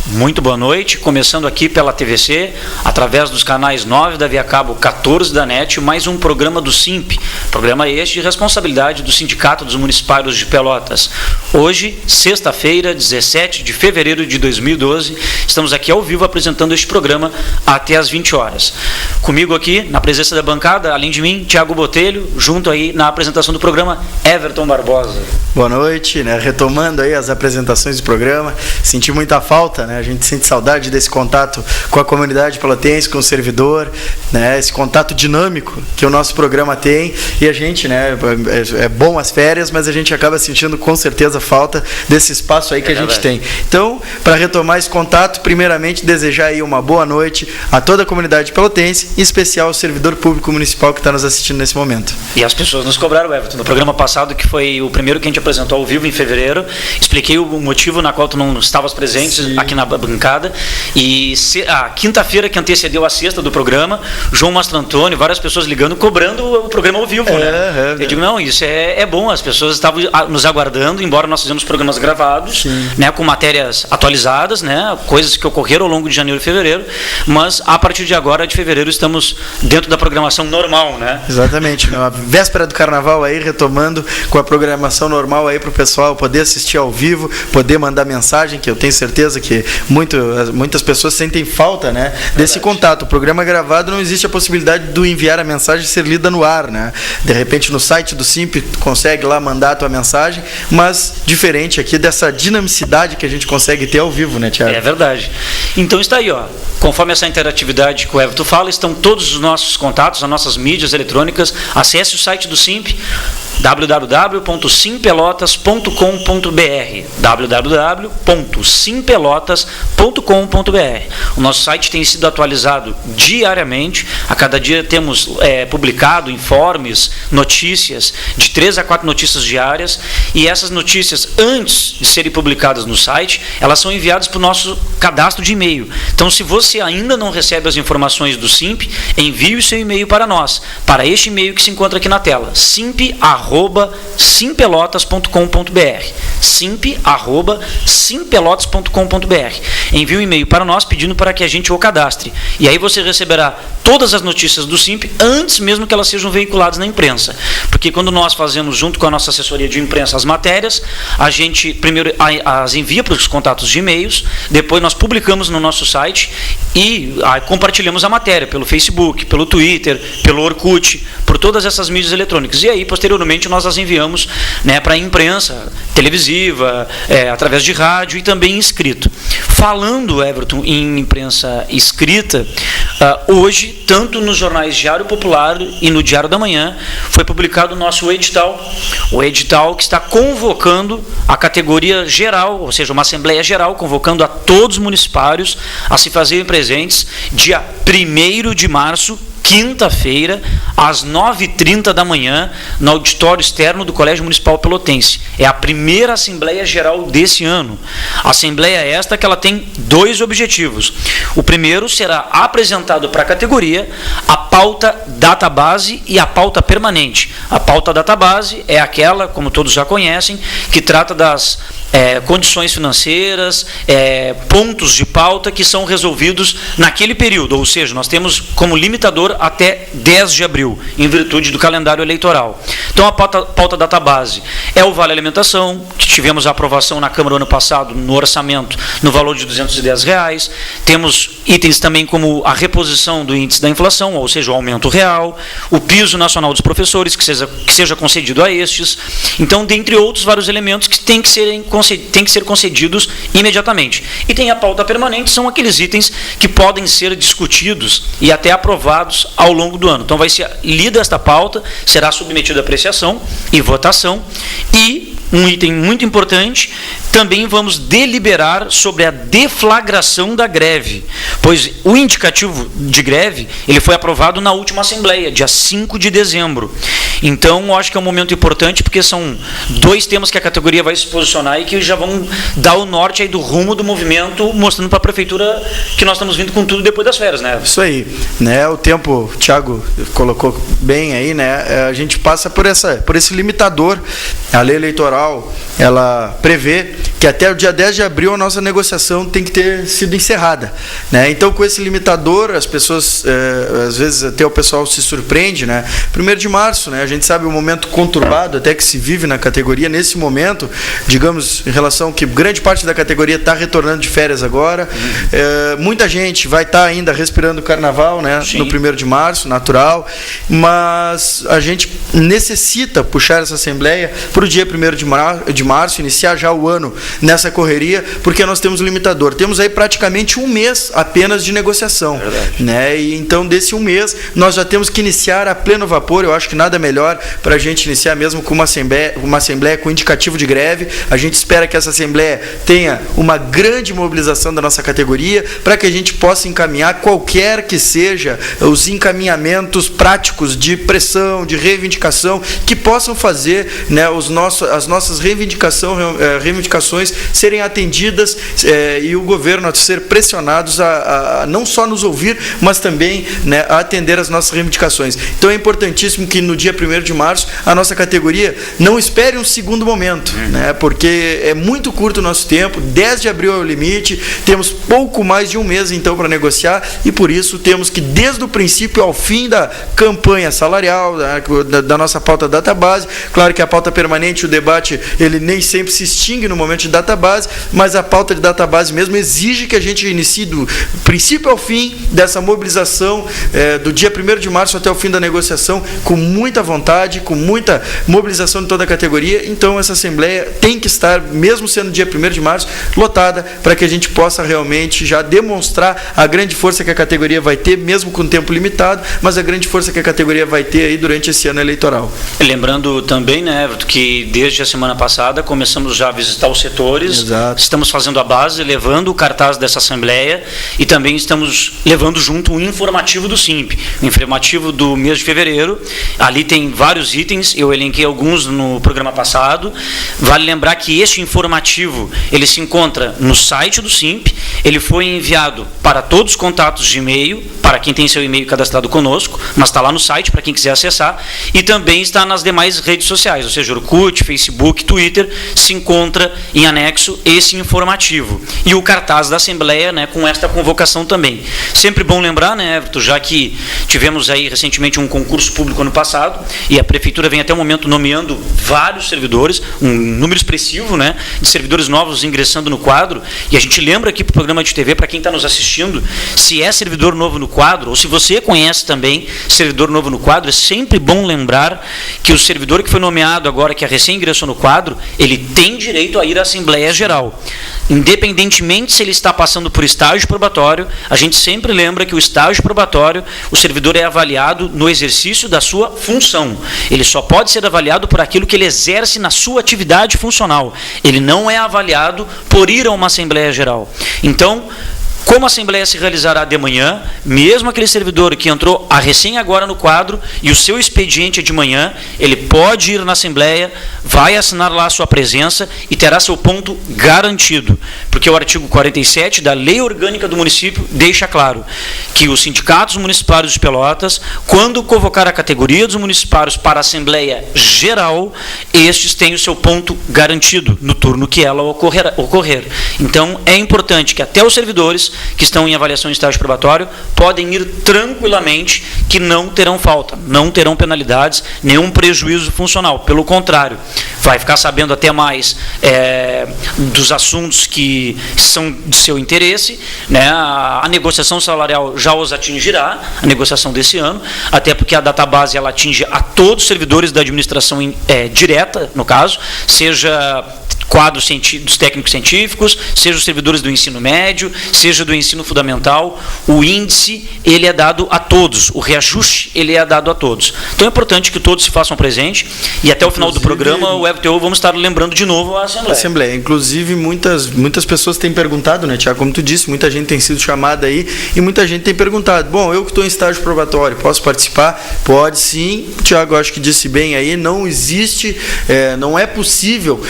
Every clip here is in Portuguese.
Muito boa noite, começando aqui pela TVC, através dos canais 9 da Via Cabo, 14 da NET, mais um programa do SIMP, programa este de responsabilidade do Sindicato dos Municipários de Pelotas. Hoje, sexta-feira, 17 de fevereiro de 2012, estamos aqui ao vivo apresentando este programa até às 20 horas. Comigo aqui, na presença da bancada, além de mim, Tiago Botelho, junto aí na apresentação do programa, Everton Barbosa. Boa noite, retomando aí as apresentações do programa, senti muita falta, a gente sente saudade desse contato com a comunidade pelotense, com o servidor, esse contato dinâmico que o nosso programa tem, e a gente, é bom as férias, mas a gente acaba sentindo com certeza falta desse espaço aí que a gente tem. Então, para retomar esse contato, primeiramente desejar aí uma boa noite a toda a comunidade pelotense, em especial ao servidor público municipal que está nos assistindo nesse momento. E as pessoas nos cobraram, Everton, no programa passado, que foi o primeiro que a gente apresentou ao vivo em fevereiro, expliquei o motivo na qual tu não estavas presente aqui na bancada, e a quinta-feira que antecedeu a sexta do programa, João Mastro Antônio, várias pessoas ligando, cobrando o programa ao vivo, Eu digo, não, isso é bom, as pessoas estavam nos aguardando, embora nós fizemos programas gravados, com matérias atualizadas, coisas que ocorreram ao longo de janeiro e fevereiro, mas a partir de agora, de fevereiro, estamos dentro da programação normal, Exatamente, na véspera do carnaval aí, retomando com a programação normal aí para o pessoal poder assistir ao vivo, poder mandar mensagem, que eu tenho certeza que muitas pessoas sentem falta, desse contato. O programa gravado não existe a possibilidade de enviar a mensagem ser lida no ar, De repente no site do SIMP tu consegue lá mandar a tua mensagem, mas diferente aqui dessa dinamicidade que a gente consegue ter ao vivo, Tiago? É verdade. Então está aí, conforme essa interatividade que o Everton fala, estão todos os nossos contatos, as nossas mídias eletrônicas. Acesse o site do SIMP, www.simpelotas.com.br www.simpelotas.com.br. O nosso site tem sido atualizado diariamente, a cada dia temos publicado informes, notícias, de 3 a 4 notícias diárias, e essas notícias, antes de serem publicadas no site, elas são enviadas para o nosso cadastro de e-mail. Então, se você ainda não recebe as informações do SIMP, envie o seu e-mail para nós, para este e-mail que se encontra aqui na tela, simp@simpelotas.com.br simp@simpelotas.com.br. Envie um e-mail para nós pedindo para que a gente o cadastre. E aí você receberá todas as notícias do SIMP antes mesmo que elas sejam veiculadas na imprensa. Porque quando nós fazemos, junto com a nossa assessoria de imprensa, as matérias, a gente primeiro as envia para os contatos de e-mails, depois nós publicamos no nosso site e compartilhamos a matéria pelo Facebook, pelo Twitter, pelo Orkut, por todas essas mídias eletrônicas. E aí, posteriormente, nós as enviamos para a imprensa televisiva, através de rádio e também escrito. Falando, Everton, em imprensa escrita, hoje, tanto nos jornais Diário Popular e no Diário da Manhã, foi publicado o nosso edital, que está convocando a categoria geral, ou seja, uma Assembleia Geral, convocando a todos os municipários a se fazerem presentes dia 1º de março, quinta-feira, às 9h30 da manhã, no auditório externo do Colégio Municipal Pelotense. É a primeira Assembleia Geral desse ano. A Assembleia esta que ela tem 2 objetivos. O primeiro será apresentado para a categoria a pauta database e a pauta permanente. A pauta database é aquela, como todos já conhecem, que trata das condições financeiras, pontos de pauta que são resolvidos naquele período, ou seja, nós temos como limitador até 10 de abril, em virtude do calendário eleitoral. Então, a pauta database é o Vale Alimentação, que tivemos a aprovação na Câmara ano passado, no orçamento, no valor de R$210. Temos itens também como a reposição do índice da inflação, ou seja, o aumento real, o piso nacional dos professores, que seja concedido a estes. Então, dentre outros vários elementos que têm que ser concedidos imediatamente. E tem a pauta permanente, são aqueles itens que podem ser discutidos e até aprovados ao longo do ano. Então vai ser lida esta pauta, será submetida a apreciação e votação, e um item muito importante, também vamos deliberar sobre a deflagração da greve, pois o indicativo de greve ele foi aprovado na última Assembleia, dia 5 de dezembro. Então, eu acho que é um momento importante, porque são 2 temas que a categoria vai se posicionar e que já vão dar o norte aí do rumo do movimento, mostrando para a prefeitura que nós estamos vindo com tudo depois das férias, né? Isso aí, né? O tempo, o Thiago colocou bem aí, né? A gente passa por esse limitador. A lei eleitoral, ela prevê que até o dia 10 de abril a nossa negociação tem que ter sido encerrada, né? Então, com esse limitador, as pessoas, às vezes até o pessoal se surpreende, né? 1º de março, né? A gente sabe o momento conturbado até que se vive na categoria nesse momento, digamos, em relação que grande parte da categoria está retornando de férias agora. Muita gente vai estar ainda respirando o carnaval, né? Sim. No 1º de março, natural, mas a gente necessita puxar essa Assembleia para o dia 1º de março, iniciar já o ano nessa correria, porque nós temos um limitador. Temos aí praticamente 1 mês apenas de negociação. Né? E então, desse 1 mês, nós já temos que iniciar a pleno vapor. Eu acho que nada melhor para a gente iniciar mesmo com uma assembleia com indicativo de greve. A gente espera que essa Assembleia tenha uma grande mobilização da nossa categoria para que a gente possa encaminhar qualquer que seja os encaminhamentos práticos de pressão, de reivindicação, que possam fazer, né, as nossas reivindicações serem atendidas e o governo a ser pressionados a não só nos ouvir, mas também, né, a atender as nossas reivindicações. Então é importantíssimo que no dia 1º de março a nossa categoria não espere um segundo momento, né, porque é muito curto o nosso tempo. 10 de abril é o limite, temos pouco mais de 1 mês então para negociar, e por isso temos que, desde o princípio ao fim da campanha salarial, da nossa pauta database, claro que a pauta permanente, o debate, ele nem sempre se extingue no momento de database, mas a pauta de database mesmo exige que a gente inicie do princípio ao fim dessa mobilização, do dia 1º de março até o fim da negociação, com muita vontade, com muita mobilização de toda a categoria. Então essa Assembleia tem que estar, mesmo sendo dia 1º de março, lotada, para que a gente possa realmente já demonstrar a grande força que a categoria vai ter, mesmo com tempo limitado, mas a grande força que a categoria vai ter aí durante esse ano eleitoral. Lembrando também, né, Everton, que desde a semana passada começamos já a visitar os setores. Exato. Estamos fazendo a base, levando o cartaz dessa Assembleia, e também estamos levando junto um informativo do SIMP, o informativo do mês de fevereiro. Ali tem vários itens, eu elenquei alguns no programa passado. Vale lembrar que este informativo, ele se encontra no site do SIMP, ele foi enviado para todos os contatos de e-mail, para quem tem seu e-mail cadastrado conosco, mas está lá no site para quem quiser acessar, e também está nas demais redes sociais, ou seja, Orkut, Facebook, Twitter, se encontra em anexo esse informativo. E o cartaz da Assembleia, né, com esta convocação também. Sempre bom lembrar, né, Everton, já que tivemos aí recentemente um concurso público ano passado, e a Prefeitura vem até o momento nomeando vários servidores, um número expressivo, né, de servidores novos ingressando no quadro, e a gente lembra aqui para o programa de TV, para quem está nos assistindo, se é servidor novo no quadro, ou se você conhece também servidor novo no quadro, é sempre bom lembrar que o servidor que foi nomeado agora, que recém ingressou no quadro, ele tem direito a ir à Assembleia Geral. Independentemente se ele está passando por estágio probatório, a gente sempre lembra que o estágio probatório, o servidor é avaliado no exercício da sua função. Ele só pode ser avaliado por aquilo que ele exerce na sua atividade funcional. Ele não é avaliado por ir a uma Assembleia Geral. Então, como a Assembleia se realizará de manhã, mesmo aquele servidor que entrou recém agora no quadro e o seu expediente é de manhã, ele pode ir na Assembleia, vai assinar lá a sua presença e terá seu ponto garantido. Porque o artigo 47 da Lei Orgânica do Município deixa claro que os sindicatos municipários de Pelotas, quando convocar a categoria dos municipários para a Assembleia Geral, estes têm o seu ponto garantido no turno que ela ocorrer. Então, é importante que até os servidores que estão em avaliação em estágio probatório podem ir tranquilamente, que não terão falta, não terão penalidades, nenhum prejuízo funcional. Pelo contrário, vai ficar sabendo até mais dos assuntos que são de seu interesse, né? A negociação salarial já os atingirá, a negociação desse ano, até porque a database ela atinge a todos os servidores da administração direta, no caso, seja quadro dos técnicos científicos, seja os servidores do ensino médio, seja do ensino fundamental, o índice ele é dado a todos, o reajuste ele é dado a todos. Então é importante que todos se façam presente e até o final do programa o FTO vamos estar lembrando de novo a Assembleia. Inclusive muitas pessoas têm perguntado, né, Tiago, como tu disse, muita gente tem sido chamada aí e muita gente tem perguntado, bom, eu que estou em estágio probatório, posso participar? Pode sim, o Tiago acho que disse bem aí, não existe, não é possível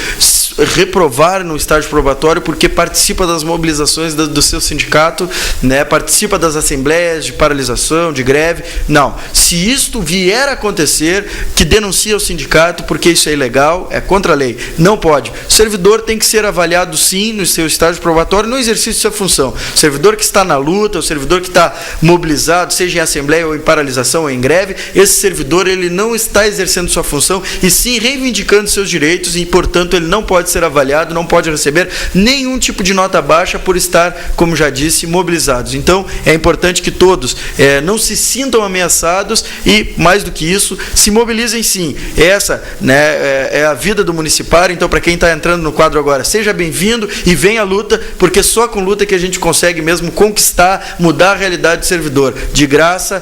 reprovar no estágio probatório porque participa das mobilizações do seu sindicato, né, participa das assembleias de paralisação, de greve. Não, se isto vier a acontecer, que denuncie ao sindicato porque isso é ilegal, é contra a lei, não pode. O servidor tem que ser avaliado sim no seu estágio probatório no exercício de sua função. O servidor que está na luta, o servidor que está mobilizado, seja em assembleia ou em paralisação ou em greve, esse servidor ele não está exercendo sua função e sim reivindicando seus direitos e, portanto, ele não pode ser avaliado, não pode receber nenhum tipo de nota baixa por estar, como já disse, mobilizados. Então, é importante que todos não se sintam ameaçados e, mais do que isso, se mobilizem sim. Essa, né, é a vida do municipário, então, para quem está entrando no quadro agora, seja bem-vindo e venha à luta, porque só com luta que a gente consegue mesmo conquistar, mudar a realidade do servidor. De graça,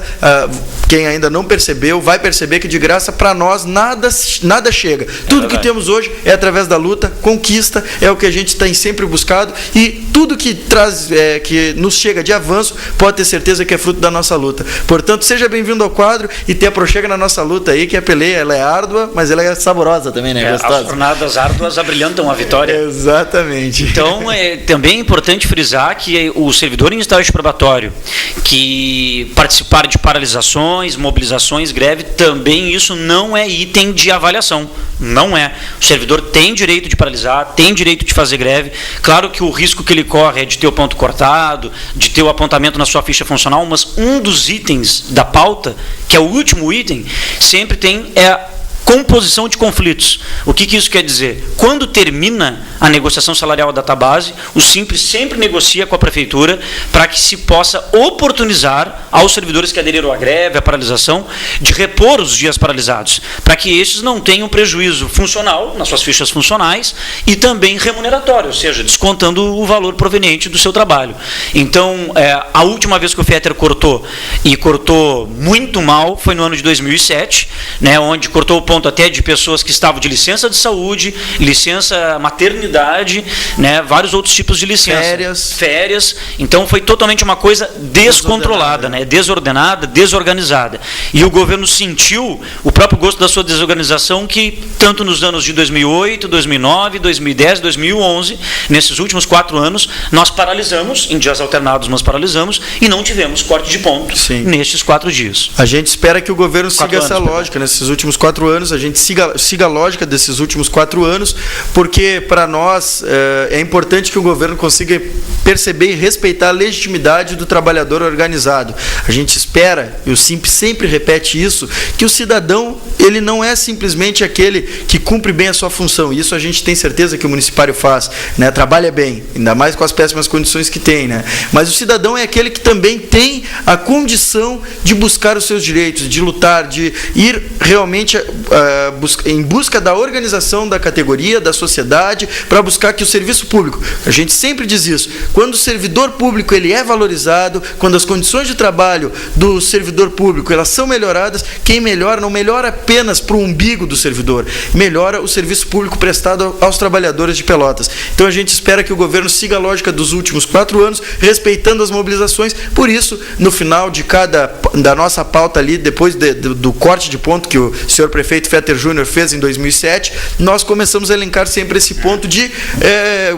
quem ainda não percebeu, vai perceber que de graça, para nós, nada chega. Tudo que temos hoje é através da luta, conquista, é o que a gente tem sempre buscado e tudo que traz, que nos chega de avanço, pode ter certeza que é fruto da nossa luta. Portanto, seja bem-vindo ao quadro e te aproxega na nossa luta aí, que a peleia ela é árdua, mas ela é saborosa também, né? Gostosa. As jornadas árduas abrilhantam a vitória. Exatamente. Então, também é importante frisar que o servidor em estágio probatório que participar de paralisações, mobilizações, greve, também isso não é item de avaliação. Não é. O servidor tem direito de paralisar, tem direito de fazer greve. Claro que o risco que ele corre é de ter o ponto cortado, de ter o apontamento na sua ficha funcional, mas um dos itens da pauta, que é o último item, sempre tem composição de conflitos. O que isso quer dizer? Quando termina a negociação salarial da database, o Simples sempre negocia com a prefeitura para que se possa oportunizar aos servidores que aderiram à greve, à paralisação, de repor os dias paralisados, para que estes não tenham prejuízo funcional nas suas fichas funcionais e também remuneratório, ou seja, descontando o valor proveniente do seu trabalho. Então, a última vez que o FETER cortou, e cortou muito mal, foi no ano de 2007, né, onde cortou o ponto até de pessoas que estavam de licença de saúde, licença maternidade, né, vários outros tipos de licença. Férias. Então foi totalmente uma coisa descontrolada, né, desordenada, desorganizada. E o governo sentiu o próprio gosto da sua desorganização, que tanto nos anos de 2008, 2009, 2010, 2011, nesses últimos 4 anos, nós paralisamos, em dias alternados nós paralisamos, e não tivemos corte de ponto nestes 4 dias. A gente espera que o governo siga essa lógica nesses últimos 4 anos, a gente siga a lógica desses últimos 4 anos, porque para nós é importante que o governo consiga perceber e respeitar a legitimidade do trabalhador organizado. A gente espera, e o Simp sempre repete isso, que o cidadão ele não é simplesmente aquele que cumpre bem a sua função. Isso a gente tem certeza que o municipário faz, né? Trabalha bem, ainda mais com as péssimas condições que tem, né? Mas o cidadão é aquele que também tem a condição de buscar os seus direitos, de lutar, de ir realmente em busca da organização da categoria, da sociedade, para buscar que o serviço público, a gente sempre diz isso, quando o servidor público ele é valorizado, quando as condições de trabalho do servidor público elas são melhoradas, quem melhora não melhora apenas para o umbigo do servidor, melhora o serviço público prestado aos trabalhadores de Pelotas. Então a gente espera que o governo siga a lógica dos últimos 4 anos, respeitando as mobilizações. Por isso, no final da nossa pauta ali, depois do corte de ponto que o senhor prefeito Fetter Júnior fez em 2007, nós começamos a elencar sempre esse ponto de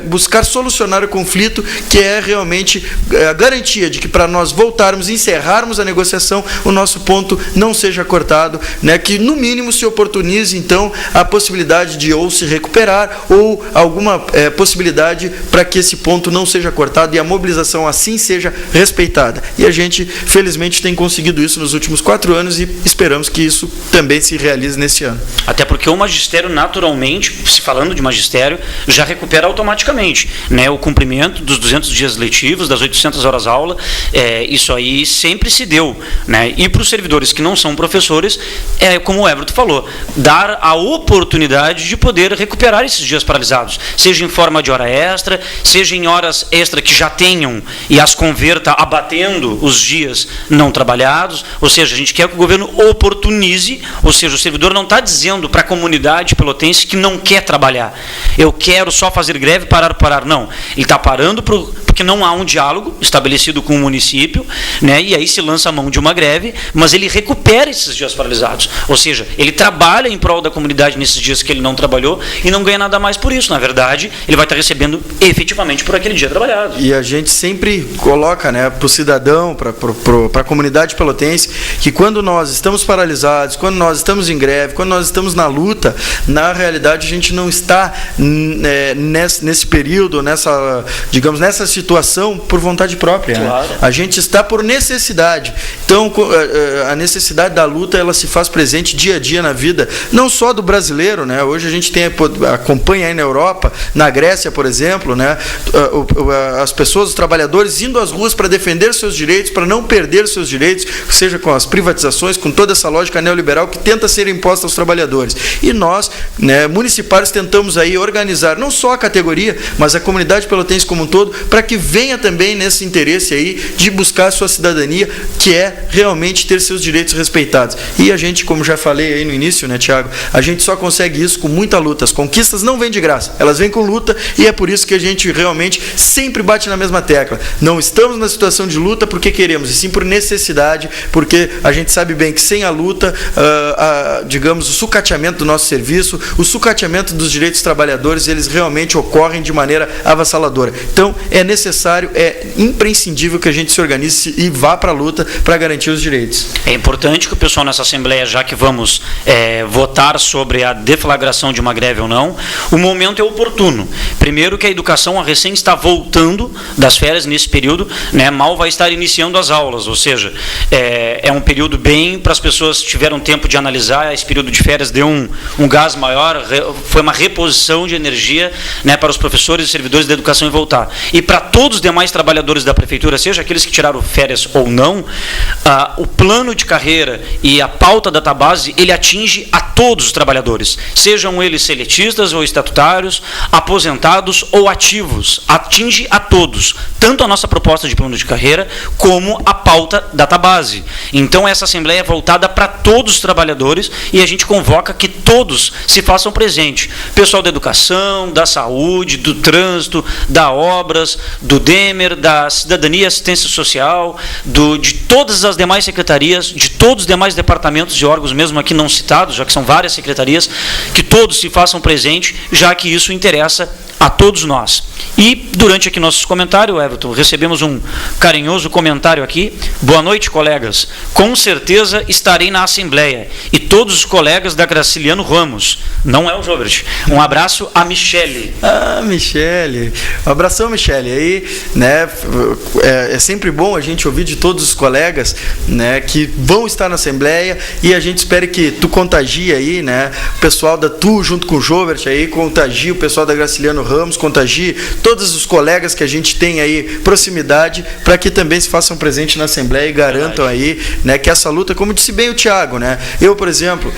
buscar solucionar o conflito, que é realmente a garantia de que para nós voltarmos, encerrarmos a negociação, o nosso ponto não seja cortado, né, que no mínimo se oportunize então a possibilidade de ou se recuperar ou alguma possibilidade para que esse ponto não seja cortado e a mobilização assim seja respeitada. E a gente felizmente tem conseguido isso nos últimos 4 anos e esperamos que isso também se realize neste esse ano. Até porque o magistério, naturalmente, se falando de magistério, já recupera automaticamente, né, o cumprimento dos 200 dias letivos, das 800 horas aula, isso aí sempre se deu, né? E para os servidores que não são professores, como o Everton falou, dar a oportunidade de poder recuperar esses dias paralisados, seja em forma de hora extra, seja em horas extra que já tenham e as converta abatendo os dias não trabalhados, ou seja, a gente quer que o governo oportunize, ou seja, o servidor não está dizendo para a comunidade pelotense que não quer trabalhar, eu quero só fazer greve, parar, não, ele está parando porque não há um diálogo estabelecido com o município, né, e aí se lança a mão de uma greve, mas ele recupera esses dias paralisados, ou seja, ele trabalha em prol da comunidade nesses dias que ele não trabalhou e não ganha nada mais por isso, na verdade, ele vai estar recebendo efetivamente por aquele dia trabalhado. E a gente sempre coloca, né, para o cidadão, para a comunidade pelotense, que quando nós estamos paralisados, quando nós estamos em greve, quando nós estamos na luta, na realidade a gente não está nesse período, nessa situação por vontade própria. Claro. Né? A gente está por necessidade. Então, a necessidade da luta, ela se faz presente dia a dia na vida, não só do brasileiro, né? Hoje a gente acompanha aí na Europa, na Grécia, por exemplo, né? As pessoas, os trabalhadores indo às ruas para defender seus direitos, para não perder seus direitos, seja com as privatizações, com toda essa lógica neoliberal que tenta ser imposta aos trabalhadores. E nós, né, municipários, tentamos aí organizar não só a categoria, mas a comunidade pelotense como um todo, para que venha também nesse interesse aí de buscar a sua cidadania, que é realmente ter seus direitos respeitados. E a gente, como já falei aí no início, né, Tiago, a gente só consegue isso com muita luta. As conquistas não vêm de graça, elas vêm com luta, e é por isso que a gente realmente sempre bate na mesma tecla. Não estamos na situação de luta porque queremos, e sim por necessidade, porque a gente sabe bem que sem a luta, digamos, o sucateamento do nosso serviço, o sucateamento dos direitos dos trabalhadores, eles realmente ocorrem de maneira avassaladora. Então, é necessário, é imprescindível que a gente se organize e vá para a luta para garantir os direitos. É importante que o pessoal nessa Assembleia, já que vamos votar sobre a deflagração de uma greve ou não, o momento é oportuno. Primeiro que a educação recém está voltando das férias nesse período, né, mal vai estar iniciando as aulas, ou seja, é um período bem para as pessoas que tiveram tempo de analisar, esse período de férias deu um gás maior, foi uma reposição de energia, né, para os professores e servidores da educação em voltar. E para todos os demais trabalhadores da prefeitura, seja aqueles que tiraram férias ou não, o plano de carreira e a pauta da Tabase, ele atinge a todos os trabalhadores, sejam eles seletistas ou estatutários, aposentados ou ativos, atinge a todos, tanto a nossa proposta de plano de carreira, como a pauta da Tabase. Então, essa Assembleia é voltada para todos os trabalhadores e a gente convoca que todos se façam presente. Pessoal da educação, da saúde, do trânsito, da obras, do DEMER, da cidadania e assistência social, de todas as demais secretarias, de todos os demais departamentos e órgãos, mesmo aqui não citados, já que são várias secretarias, que todos se façam presente, já que isso interessa a todos nós. E durante aqui nossos comentários, Everton, recebemos um carinhoso comentário aqui. Boa noite, colegas. Com certeza estarei na Assembleia. E todos os colegas da Graciliano Ramos. Não é o Jobert. Um abraço a Michele. Michele. Um abração, Michele. Aí, né, é sempre bom a gente ouvir de todos os colegas, né, que vão estar na Assembleia, e a gente espera que tu contagie aí, né, o pessoal da Tu junto com o Jobert aí, contagie o pessoal da Graciliano Ramos, contagie todos os colegas que a gente tem aí proximidade, para que também se façam presente na Assembleia e garantam aí, né, que essa luta, como disse bem o Tiago, né, eu, por exemplo,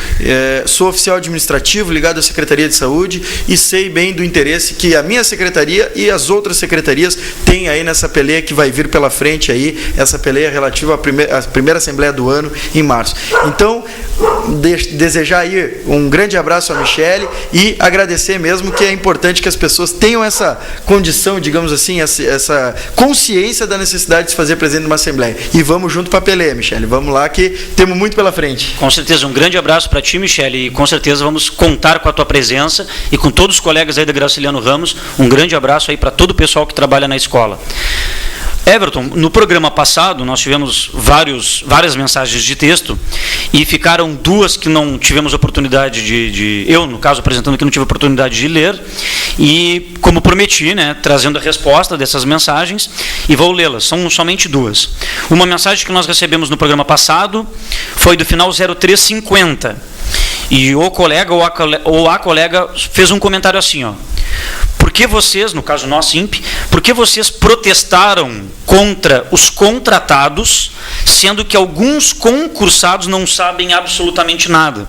sou oficial administrativo ligado à Secretaria de Saúde e sei bem do interesse que a minha secretaria e as outras secretarias têm aí nessa peleia que vai vir pela frente aí, essa peleia relativa à primeira Assembleia do ano, em março. Então, desejar aí um grande abraço a Michele e agradecer mesmo, que é importante que as pessoas tenham essa condição, digamos assim, essa consciência da necessidade de se fazer presente numa Assembleia. E vamos junto para a peleia, Michele. Vamos lá que temos muito pela frente. Com certeza, um grande abraço para ti, Michele, e com certeza vamos contar com a tua presença e com todos os colegas aí da Graciliano Ramos. Um grande abraço aí para todo o pessoal que trabalha na escola. Everton, no programa passado nós tivemos várias mensagens de texto e ficaram duas que não tivemos oportunidade eu, no caso, apresentando aqui, não tive oportunidade de ler, e como prometi, né, trazendo a resposta dessas mensagens, e vou lê-las, são somente duas. Uma mensagem que nós recebemos no programa passado foi do final 0350, E o colega ou a colega fez um comentário assim, ó: por que vocês, no caso nós, Simp, por que vocês protestaram contra os contratados, sendo que alguns concursados não sabem absolutamente nada?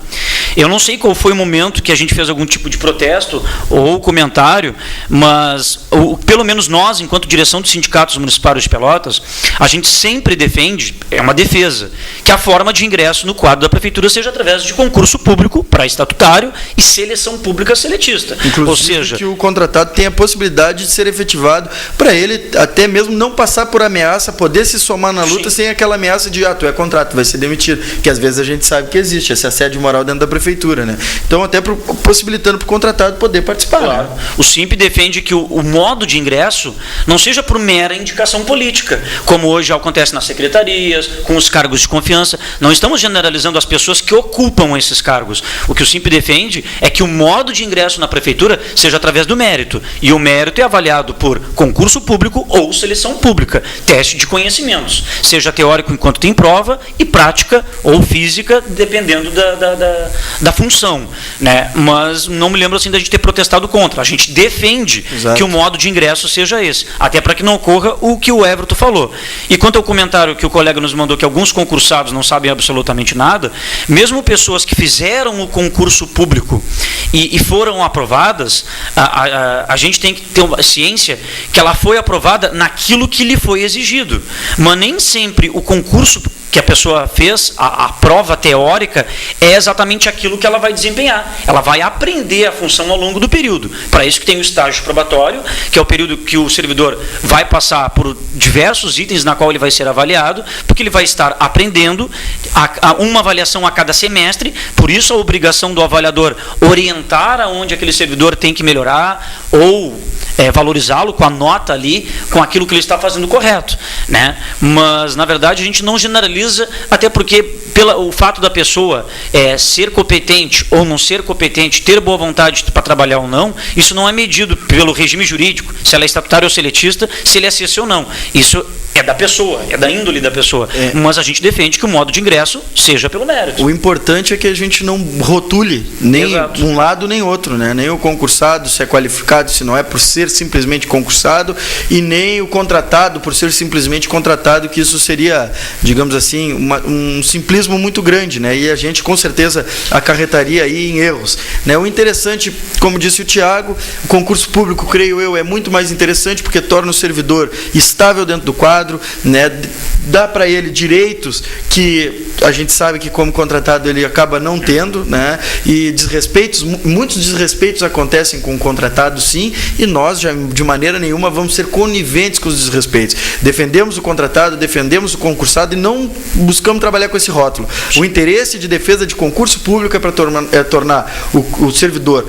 Eu não sei qual foi o momento que a gente fez algum tipo de protesto ou comentário, mas pelo menos nós, enquanto direção dos sindicatos municipais de Pelotas, a gente sempre defende, é uma defesa, que a forma de ingresso no quadro da prefeitura seja através de concurso público para estatutário e seleção pública seletista. Inclusive, ou seja, que o contratado tenha a possibilidade de ser efetivado, para ele até mesmo não passar por ameaça, poder se somar na luta. Sim. Sem aquela ameaça de, tu é contrato, vai ser demitido, que às vezes a gente sabe que existe esse assédio moral dentro da prefeitura, né? Então, até possibilitando para o contratado poder participar. Claro. Né? O Simp defende que o modo de ingresso não seja por mera indicação política, como hoje acontece nas secretarias, com os cargos de confiança. Não estamos generalizando as pessoas que ocupam esses cargos. O que o Simp defende é que o modo de ingresso na prefeitura seja através do mérito. E o mérito é avaliado por concurso público ou seleção pública, teste de conhecimentos, seja teórico enquanto tem prova e prática ou física, dependendo da função, né? Mas não me lembro assim da gente ter protestado contra. A gente defende Exato. Que o modo de ingresso seja esse, até para que não ocorra o que o Everton falou. E quanto ao comentário que o colega nos mandou, que alguns concursados não sabem absolutamente nada, mesmo pessoas que fizeram o concurso público e foram aprovadas, a gente tem que ter uma ciência que ela foi aprovada naquilo que lhe foi exigido. Mas nem sempre o concurso que a pessoa fez, a prova teórica, é exatamente aquilo que ela vai desempenhar. Ela vai aprender a função ao longo do período. Para isso que tem o estágio probatório, que é o período que o servidor vai passar por diversos itens na qual ele vai ser avaliado, porque ele vai estar aprendendo uma avaliação a cada semestre. Por isso a obrigação do avaliador orientar aonde aquele servidor tem que melhorar ou valorizá-lo com a nota ali, com aquilo que ele está fazendo correto, né? Mas, na verdade, a gente não generaliza, até porque o fato da pessoa ser competente ou não ser competente, ter boa vontade para trabalhar ou não, isso não é medido pelo regime jurídico, se ela é estatutária ou seletista, se ele é CC ou não. Isso é da pessoa, é da índole da pessoa. Mas a gente defende que o modo de ingresso seja pelo mérito. O importante é que a gente não rotule nem Exato. um lado nem outro, né? Nem o concursado, se é qualificado, se não é, por ser simplesmente concursado, e nem o contratado, por ser simplesmente contratado, que isso seria, digamos assim, um simplismo muito grande, né? E a gente com certeza acarretaria aí em erros, né? O interessante, como disse o Tiago, o concurso público, creio eu, é muito mais interessante porque torna o servidor estável dentro do quadro, né? Dá para ele direitos que a gente sabe que como contratado ele acaba não tendo, né? E muitos desrespeitos acontecem com o contratado, sim, e nós já de maneira nenhuma vamos ser coniventes com os desrespeitos. Defendemos o contratado, defendemos o concursado e não buscamos trabalhar com esse rótulo. O interesse de defesa de concurso público é para tornar o servidor,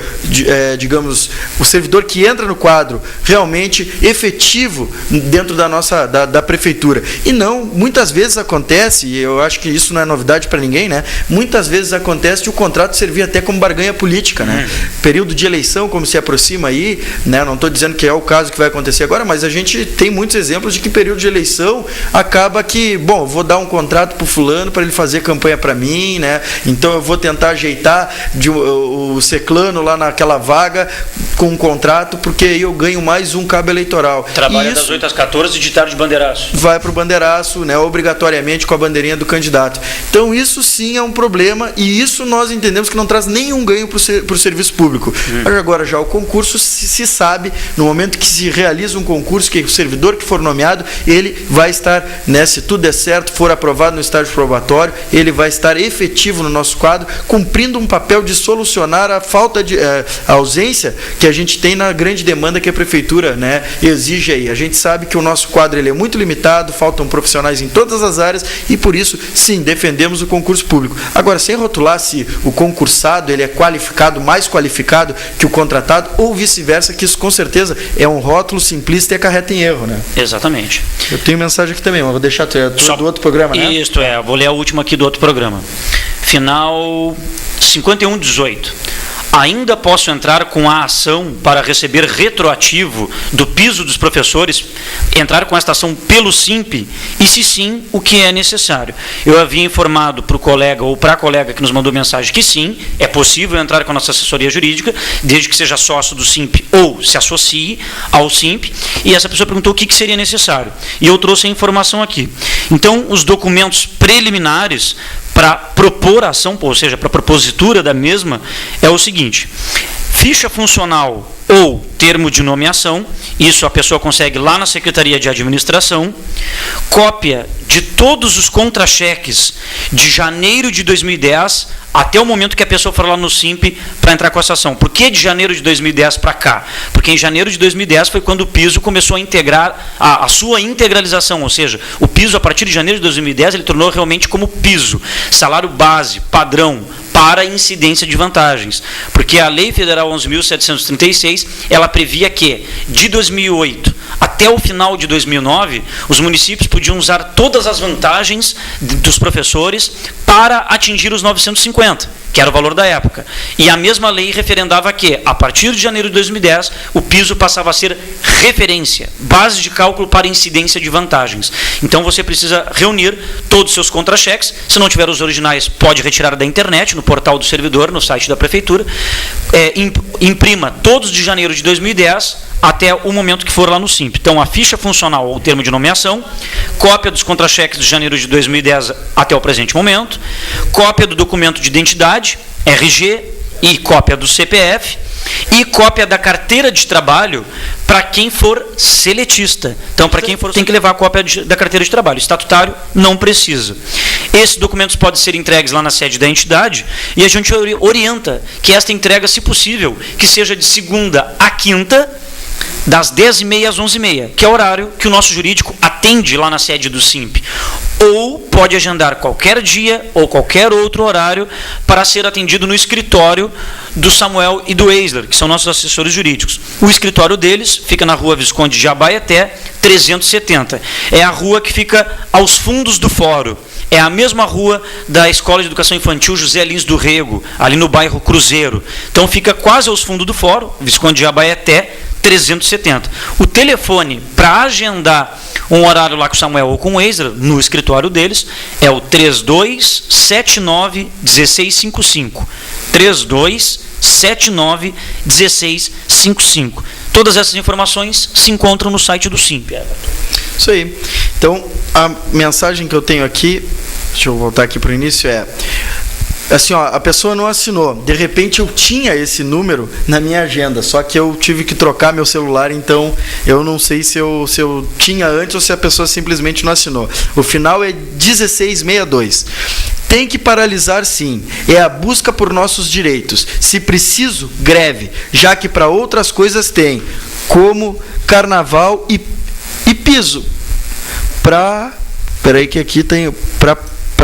digamos, o servidor que entra no quadro realmente efetivo dentro da prefeitura. E não, muitas vezes acontece, e eu acho que isso não é novidade para ninguém, né? Muitas vezes acontece de o contrato servir até como barganha política, né? Período de eleição, como se aproxima aí, né? Não estou dizendo que é o caso que vai acontecer agora, mas a gente tem muitos exemplos de que período de eleição acaba que, bom, vou dar um contrato para o fulano para ele fazer campanha para mim, né? Então eu vou tentar ajeitar o ciclano lá naquela vaga com um contrato, porque aí eu ganho mais um cabo eleitoral. Trabalha das 8 às 14 de tarde de bandeiraço. Vai para o bandeiraço, né? Obrigatoriamente com a bandeirinha do candidato. Então isso sim é um problema, e isso nós entendemos que não traz nenhum ganho para o serviço público. Agora já o concurso se sabe, no momento que se realiza um concurso, que o servidor que for nomeado, ele vai estar, né, se tudo der certo, for aprovado no estágio probatório, ele vai estar efetivo no nosso quadro, cumprindo um papel de solucionar a falta de a ausência que a gente tem na grande demanda que a prefeitura, né, exige aí. A gente sabe que o nosso quadro ele é muito limitado, faltam profissionais em todas as áreas e por isso, sim, defendemos o concurso público. Agora, sem rotular se o concursado ele é qualificado, mais qualificado que o contratado ou vice-versa, que isso com certeza é um rótulo simplista e acarreta em erro, né? Exatamente. Eu tenho mensagem aqui também, mas vou deixar do outro programa, né? Isto vou ler a última aqui do outro programa. Final 5118. ainda posso entrar com a ação para receber retroativo do piso dos professores, entrar com esta ação pelo SIMP, e se sim, o que é necessário? Eu havia informado para o colega ou para a colega que nos mandou mensagem que sim, é possível entrar com a nossa assessoria jurídica, desde que seja sócio do SIMP ou se associe ao SIMP, e essa pessoa perguntou o que seria necessário. E eu trouxe a informação aqui. Então, os documentos preliminares para propor a ação, ou seja, para a propositura da mesma, é o seguinte: ficha funcional ou termo de nomeação, isso a pessoa consegue lá na Secretaria de Administração, cópia de todos os contra-cheques de janeiro de 2010 até o momento que a pessoa for lá no SIMP para entrar com essa ação. Por que de janeiro de 2010 para cá? Porque em janeiro de 2010 foi quando o piso começou a integrar a sua integralização, ou seja, o piso a partir de janeiro de 2010 ele tornou realmente como piso, salário base, padrão, para incidência de vantagens. Porque a Lei Federal 11.736, ela previa que de 2008 até o final de 2009, os municípios podiam usar todas as vantagens dos professores para atingir os 950, que era o valor da época. E a mesma lei referendava que, a partir de janeiro de 2010, o piso passava a ser referência, base de cálculo para incidência de vantagens. Então você precisa reunir todos os seus contra-cheques, se não tiver os originais, pode retirar da internet, no portal do servidor, no site da prefeitura, imprima todos de janeiro de 2010 até o momento que for lá no SIMP. Então, a ficha funcional ou termo de nomeação, cópia dos contra-cheques de janeiro de 2010 até o presente momento, cópia do documento de identidade, RG, e cópia do CPF, e cópia da carteira de trabalho para quem for seletista. Então, para quem for, tem que levar a cópia da carteira de trabalho. Estatutário não precisa. Esses documentos podem ser entregues lá na sede da entidade e a gente orienta que esta entrega, se possível, que seja de segunda a quinta, das 10h30 às 11h30, que é o horário que o nosso jurídico atende lá na sede do SIMP. Ou pode agendar qualquer dia ou qualquer outro horário para ser atendido no escritório do Samuel e do Eisler, que são nossos assessores jurídicos. O escritório deles fica na rua Visconde de Abaeté, 370. É a rua que fica aos fundos do fórum. É a mesma rua da Escola de Educação Infantil José Lins do Rego, ali no bairro Cruzeiro. Então fica quase aos fundos do fórum, Visconde de Abaeté, 370. O telefone para agendar um horário lá com o Samuel ou com o Eisler, no escritório deles, é o 3279-1655. 3279-1655. Todas essas informações se encontram no site do SIMP. Isso aí. Então, a mensagem que eu tenho aqui, deixa eu voltar aqui para o início, é assim, ó, a pessoa não assinou. De repente eu tinha esse número na minha agenda, só que eu tive que trocar meu celular, então eu não sei se eu tinha antes ou se a pessoa simplesmente não assinou. O final é 1662. Tem que paralisar, sim. É a busca por nossos direitos. Se preciso, greve, já que para outras coisas tem, como carnaval e piso. Peraí que aqui tem para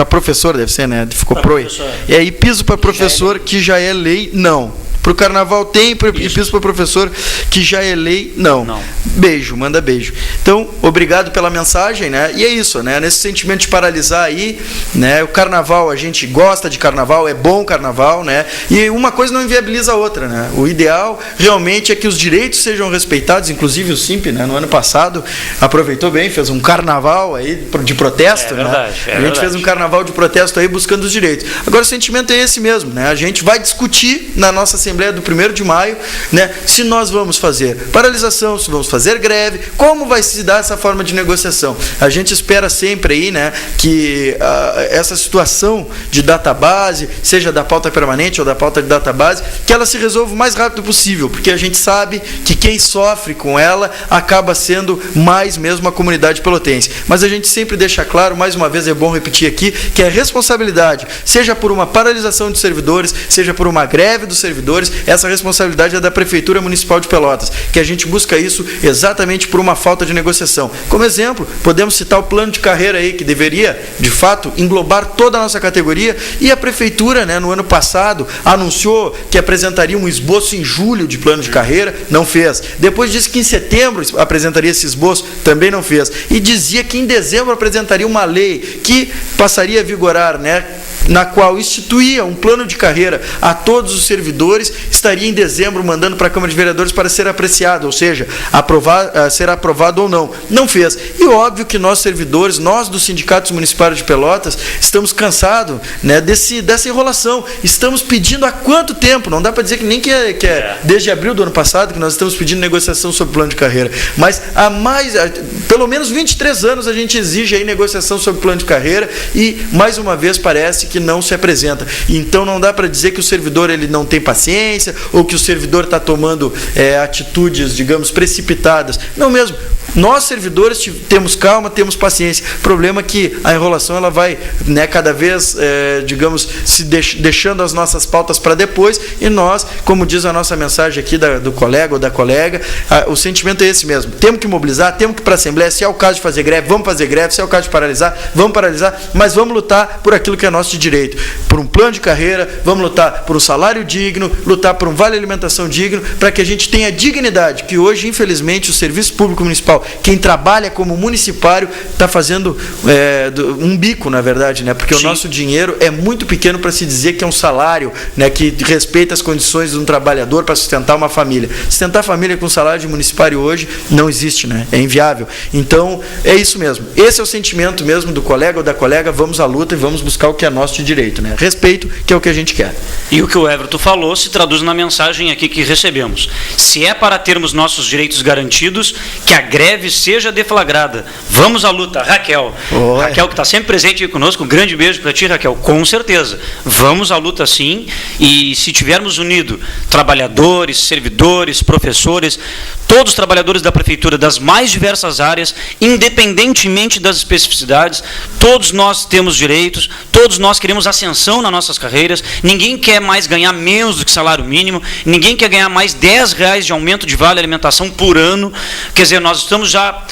professor, deve ser, né? Ficou pro. E aí piso para professor, que já é lei, não. Para o carnaval tem, e piso para professor, que já é lei, não. Beijo, manda beijo. Então, obrigado pela mensagem, né? E é isso, né? Nesse sentimento de paralisar aí, né? O carnaval, a gente gosta de carnaval, é bom carnaval, né? E uma coisa não inviabiliza a outra, né? O ideal realmente é que os direitos sejam respeitados, inclusive o SIMP, né? No ano passado, aproveitou bem, fez um carnaval aí de protesto, né? A gente fez um carnaval de protesto aí buscando os direitos. Agora o sentimento é esse mesmo, né? A gente vai discutir na nossa Assembleia do 1º de maio, né, se nós vamos fazer paralisação, se vamos fazer greve, como vai se dar essa forma de negociação. A gente espera sempre aí, né, que essa situação de database, seja da pauta permanente ou da pauta de database, que ela se resolva o mais rápido possível, porque a gente sabe que quem sofre com ela acaba sendo mais mesmo a comunidade pelotense. Mas a gente sempre deixa claro, mais uma vez é bom repetir aqui, que a responsabilidade, seja por uma paralisação de servidores, seja por uma greve dos servidores, essa responsabilidade é da Prefeitura Municipal de Pelotas, que a gente busca isso exatamente por uma falta de negociação. Como exemplo, podemos citar o plano de carreira aí, que deveria, de fato, englobar toda a nossa categoria, e a Prefeitura, né, no ano passado, anunciou que apresentaria um esboço em julho de plano de carreira, não fez. Depois disse que em setembro apresentaria esse esboço, também não fez. E dizia que em dezembro apresentaria uma lei que passaria a vigorar, né, na qual instituía um plano de carreira a todos os servidores, estaria em dezembro mandando para a Câmara de Vereadores para ser apreciado, ou seja, ser aprovado ou não. Não fez. E óbvio que nós servidores, nós dos sindicatos municipais de Pelotas, estamos cansados, né, dessa enrolação. Estamos pedindo há quanto tempo? Não dá para dizer que nem que é desde abril do ano passado que nós estamos pedindo negociação sobre o plano de carreira, mas pelo menos 23 anos a gente exige aí negociação sobre o plano de carreira e, mais uma vez, parece que não se apresenta. Então não dá para dizer que o servidor ele não tem paciência ou que o servidor está tomando atitudes, digamos, precipitadas. Não mesmo. Nós, servidores, temos calma, temos paciência. O problema é que a enrolação ela vai, né, cada vez, digamos, se deixando as nossas pautas para depois, e nós, como diz a nossa mensagem aqui do colega ou da colega, o sentimento é esse mesmo. Temos que mobilizar, temos que ir para a Assembleia, se é o caso de fazer greve, vamos fazer greve, se é o caso de paralisar, vamos paralisar, mas vamos lutar por aquilo que é nosso de direito, por um plano de carreira, vamos lutar por um salário digno, lutar por um vale alimentação digno, para que a gente tenha dignidade, que hoje, infelizmente, o serviço público municipal, quem trabalha como municipário, está fazendo um bico, na verdade, né? Porque Sim. O nosso dinheiro é muito pequeno para se dizer que é um salário, né, que respeita as condições de um trabalhador para sustentar uma família. Sustentar a família com salário de municipário hoje não existe, né? É inviável. Então, é isso mesmo. Esse é o sentimento mesmo do colega ou da colega, vamos à luta e vamos buscar o que é nosso de direito, né? Respeito, que é o que a gente quer. E o que o Everton falou se traduz na mensagem aqui que recebemos. Se é para termos nossos direitos garantidos, que a greve seja deflagrada. Vamos à luta, Raquel. Oi. Raquel, que está sempre presente aqui conosco, um grande beijo para ti, Raquel. Com certeza. Vamos à luta, sim. E se tivermos unido trabalhadores, servidores, professores, todos os trabalhadores da prefeitura das mais diversas áreas, independentemente das especificidades, todos nós temos direitos, todos nós queremos ascensão nas nossas carreiras, ninguém quer mais ganhar menos do que salário mínimo, ninguém quer ganhar mais R$10 de aumento de vale alimentação por ano. Quer dizer, nós estamos já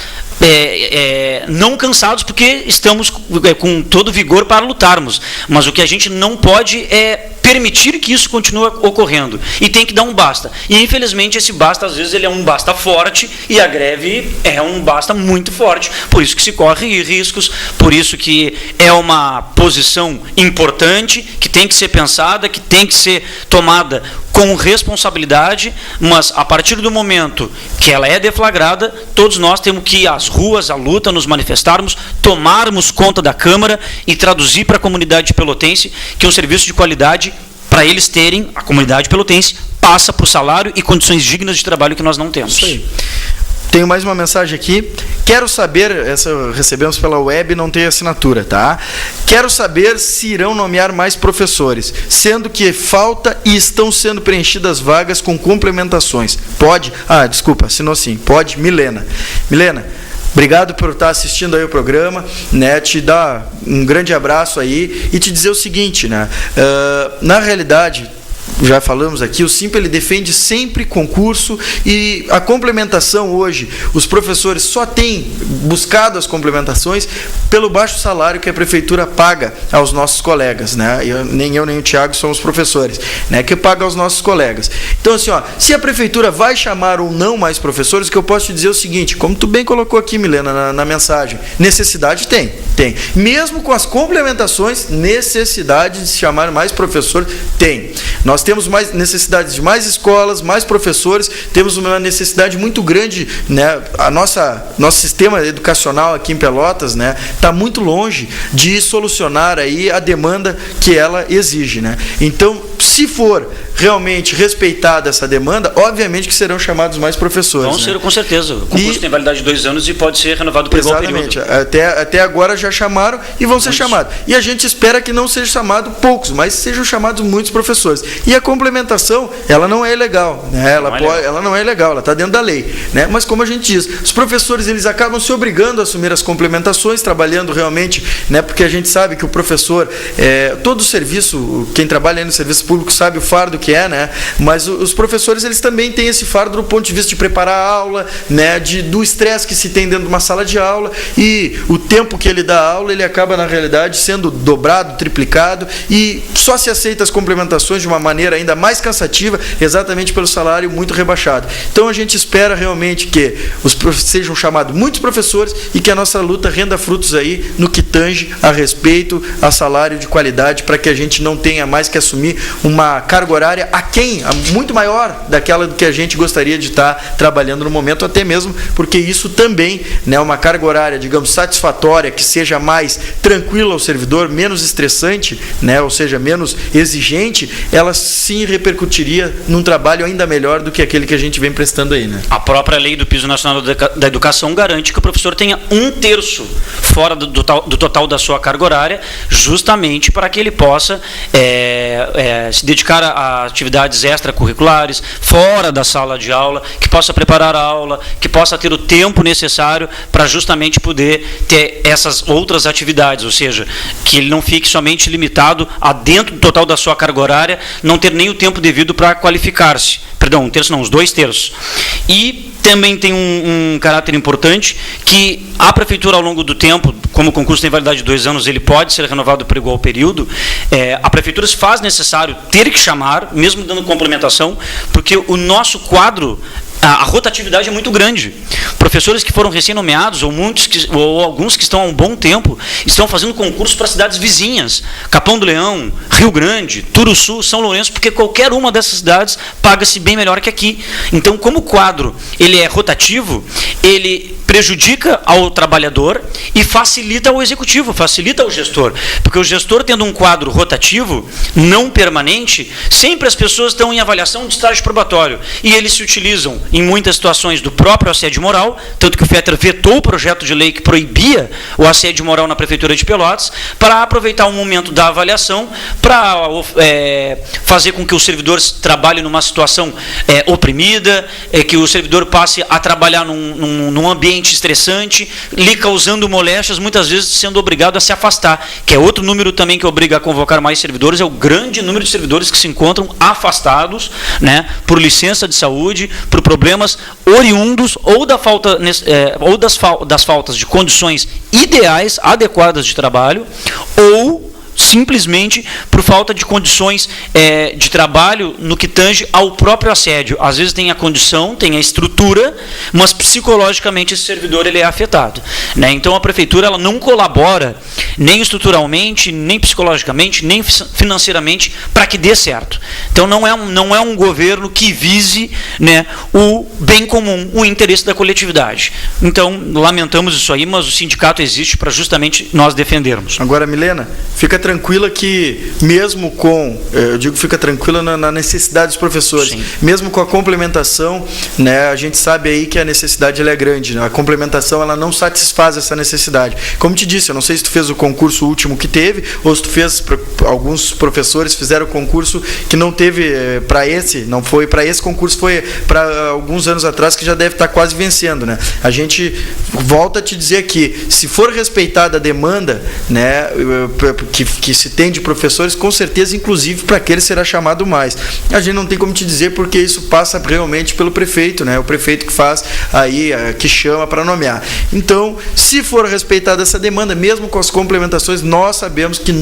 não cansados porque estamos com todo vigor para lutarmos, mas o que a gente não pode é permitir que isso continue ocorrendo, e tem que dar um basta, e infelizmente esse basta às vezes ele é um basta forte, e a greve é um basta muito forte, por isso que se corre riscos, por isso que é uma posição importante, que tem que ser pensada, que tem que ser tomada com responsabilidade, mas a partir do momento que ela é deflagrada, todos nós temos que ir às ruas, à luta, nos manifestarmos, tomarmos conta da Câmara e traduzir para a comunidade pelotense que um serviço de qualidade, para eles terem, a comunidade pelotense, passa por salário e condições dignas de trabalho que nós não temos. Isso aí. Tenho mais uma mensagem aqui. Quero saber, essa recebemos pela web, não tem assinatura, tá? Quero saber se irão nomear mais professores, sendo que falta e estão sendo preenchidas vagas com complementações. Pode? Desculpa, assinou sim. Pode? Milena. Milena, obrigado por estar assistindo aí o programa, né? Te dar um grande abraço aí e te dizer o seguinte, né? Na realidade, já falamos aqui, o SIMP ele defende sempre concurso, e a complementação hoje, os professores só têm buscado as complementações pelo baixo salário que a prefeitura paga aos nossos colegas, né? Nem eu nem o Thiago somos professores, né? Que paga aos nossos colegas. Então, assim, se a prefeitura vai chamar ou não mais professores, o que eu posso te dizer é o seguinte, como tu bem colocou aqui, Milena, na mensagem, necessidade tem. Mesmo com as complementações, necessidade de se chamar mais professores tem. Nós temos mais necessidades de mais escolas, mais professores, temos uma necessidade muito grande, né? Nosso sistema educacional aqui em Pelotas, né, está muito longe de solucionar aí a demanda que ela exige, né? Então, se for realmente respeitada essa demanda, obviamente que serão chamados mais professores. Vão ser, com certeza. O concurso tem validade de 2 anos e pode ser renovado por igual período. Exatamente. Até agora já chamaram e vão ser chamados. E a gente espera que não seja chamado poucos, mas sejam chamados muitos professores. E a complementação, ela não é ilegal, né? Ela não é ilegal, ela está dentro da lei, né? Mas como a gente diz, os professores eles acabam se obrigando a assumir as complementações, trabalhando realmente, né? Porque a gente sabe que o professor, todo o serviço, quem trabalha aí no serviço público sabe o fardo que é, né? Mas os professores eles também têm esse fardo do ponto de vista de preparar a aula, né? Do estresse que se tem dentro de uma sala de aula, e o tempo que ele dá aula, ele acaba na realidade sendo dobrado, triplicado, e só se aceita as complementações de uma maneira maneira ainda mais cansativa, exatamente pelo salário muito rebaixado. Então a gente espera realmente que sejam chamados muitos professores e que a nossa luta renda frutos aí no que tange a respeito a salário de qualidade, para que a gente não tenha mais que assumir uma carga horária muito maior daquela do que a gente gostaria de estar trabalhando no momento, até mesmo porque isso também, né, uma carga horária, digamos, satisfatória, que seja mais tranquila ao servidor, menos estressante, né, ou seja, menos exigente, ela sim repercutiria num trabalho ainda melhor do que aquele que a gente vem prestando aí, né? A própria lei do piso nacional da educação garante que o professor tenha 1/3 fora do total da sua carga horária, justamente para que ele possa se dedicar a atividades extracurriculares, fora da sala de aula, que possa preparar a aula, que possa ter o tempo necessário para justamente poder ter essas outras atividades, ou seja, que ele não fique somente limitado a dentro do total da sua carga horária, não ter nem o tempo devido para qualificar-se. Perdão, 1/3 não, os 2/3. E também tem um caráter importante, que a prefeitura, ao longo do tempo, como o concurso tem validade de 2 anos, ele pode ser renovado por igual período, a prefeitura se faz necessário ter que chamar, mesmo dando complementação, porque o nosso quadro, a rotatividade é muito grande. Professores que foram recém-nomeados, ou alguns que estão há um bom tempo, estão fazendo concursos para cidades vizinhas, Capão do Leão, Rio Grande, Turuçu, São Lourenço, porque qualquer uma dessas cidades paga-se bem melhor que aqui. Então, como o quadro ele é rotativo, ele prejudica ao trabalhador e facilita ao executivo, facilita ao gestor, porque o gestor, tendo um quadro rotativo, não permanente, sempre as pessoas estão em avaliação de estágio probatório, e eles se utilizam em muitas situações do próprio assédio moral, tanto que o Fetter vetou o projeto de lei que proibia o assédio moral na Prefeitura de Pelotas, para aproveitar o momento da avaliação para fazer com que os servidores trabalhem numa situação oprimida, que o servidor passe a trabalhar num ambiente estressante, lhe causando moléstias, muitas vezes sendo obrigado a se afastar, que é outro número também que obriga a convocar mais servidores, é o grande número de servidores que se encontram afastados, né, por licença de saúde, por problemas oriundos ou das faltas de condições ideais, adequadas de trabalho, ou simplesmente por falta de condições de trabalho no que tange ao próprio assédio. Às vezes tem a condição, tem a estrutura, mas psicologicamente esse servidor ele é afetado, né? Então a prefeitura ela não colabora nem estruturalmente, nem psicologicamente, nem financeiramente para que dê certo. Então não é um governo que vise, né, o bem comum, o interesse da coletividade. Então lamentamos isso aí, mas o sindicato existe para justamente nós defendermos. Agora, Milena, fica tranquila que mesmo com, fica tranquila na necessidade dos professores. Sim. Mesmo com a complementação, né, a gente sabe aí que a necessidade ela é grande, né? A complementação ela não satisfaz essa necessidade. Como te disse, eu não sei se tu fez o concurso último que teve, ou se tu fez, alguns professores fizeram o concurso que não teve não foi para esse concurso, foi para alguns anos atrás, que já deve estar quase vencendo, né? A gente volta a te dizer que, se for respeitada a demanda, né, que se tem de professores, com certeza, inclusive, para aquele será chamado mais. A gente não tem como te dizer, porque isso passa realmente pelo prefeito, né? O prefeito que faz aí, que chama para nomear. Então, se for respeitada essa demanda, mesmo com as complementações, nós sabemos que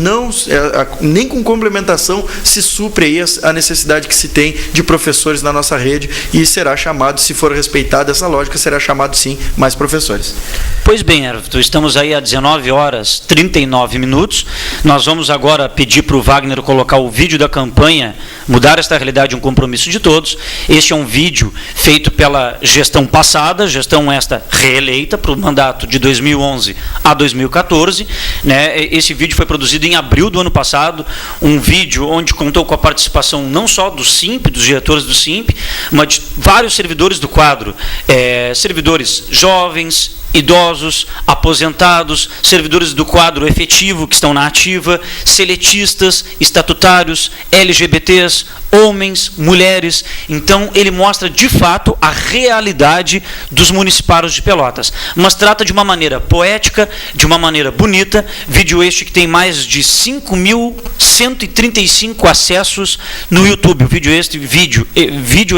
nem com complementação se supre aí a necessidade que se tem de professores na nossa rede, e será chamado, se for respeitada essa lógica, será chamado sim mais professores. Pois bem, Everton, estamos aí a 19h39. Nós vamos agora pedir para o Wagner colocar o vídeo da campanha Mudar Esta Realidade, um Compromisso de Todos. Este é um vídeo feito pela gestão passada, gestão esta reeleita, para o mandato de 2011 a 2014. Né? Esse vídeo foi produzido em abril do ano passado, um vídeo onde contou com a participação não só do SIMP, dos diretores do SIMP, mas de vários servidores do quadro, servidores jovens, idosos, aposentados, servidores do quadro efetivo que estão na ativa, seletistas, estatutários, LGBTs, homens, mulheres. Então, ele mostra, de fato, a realidade dos municipários de Pelotas. Mas trata de uma maneira poética, de uma maneira bonita. Vídeo este que tem mais de 5.135 acessos no YouTube. Vídeo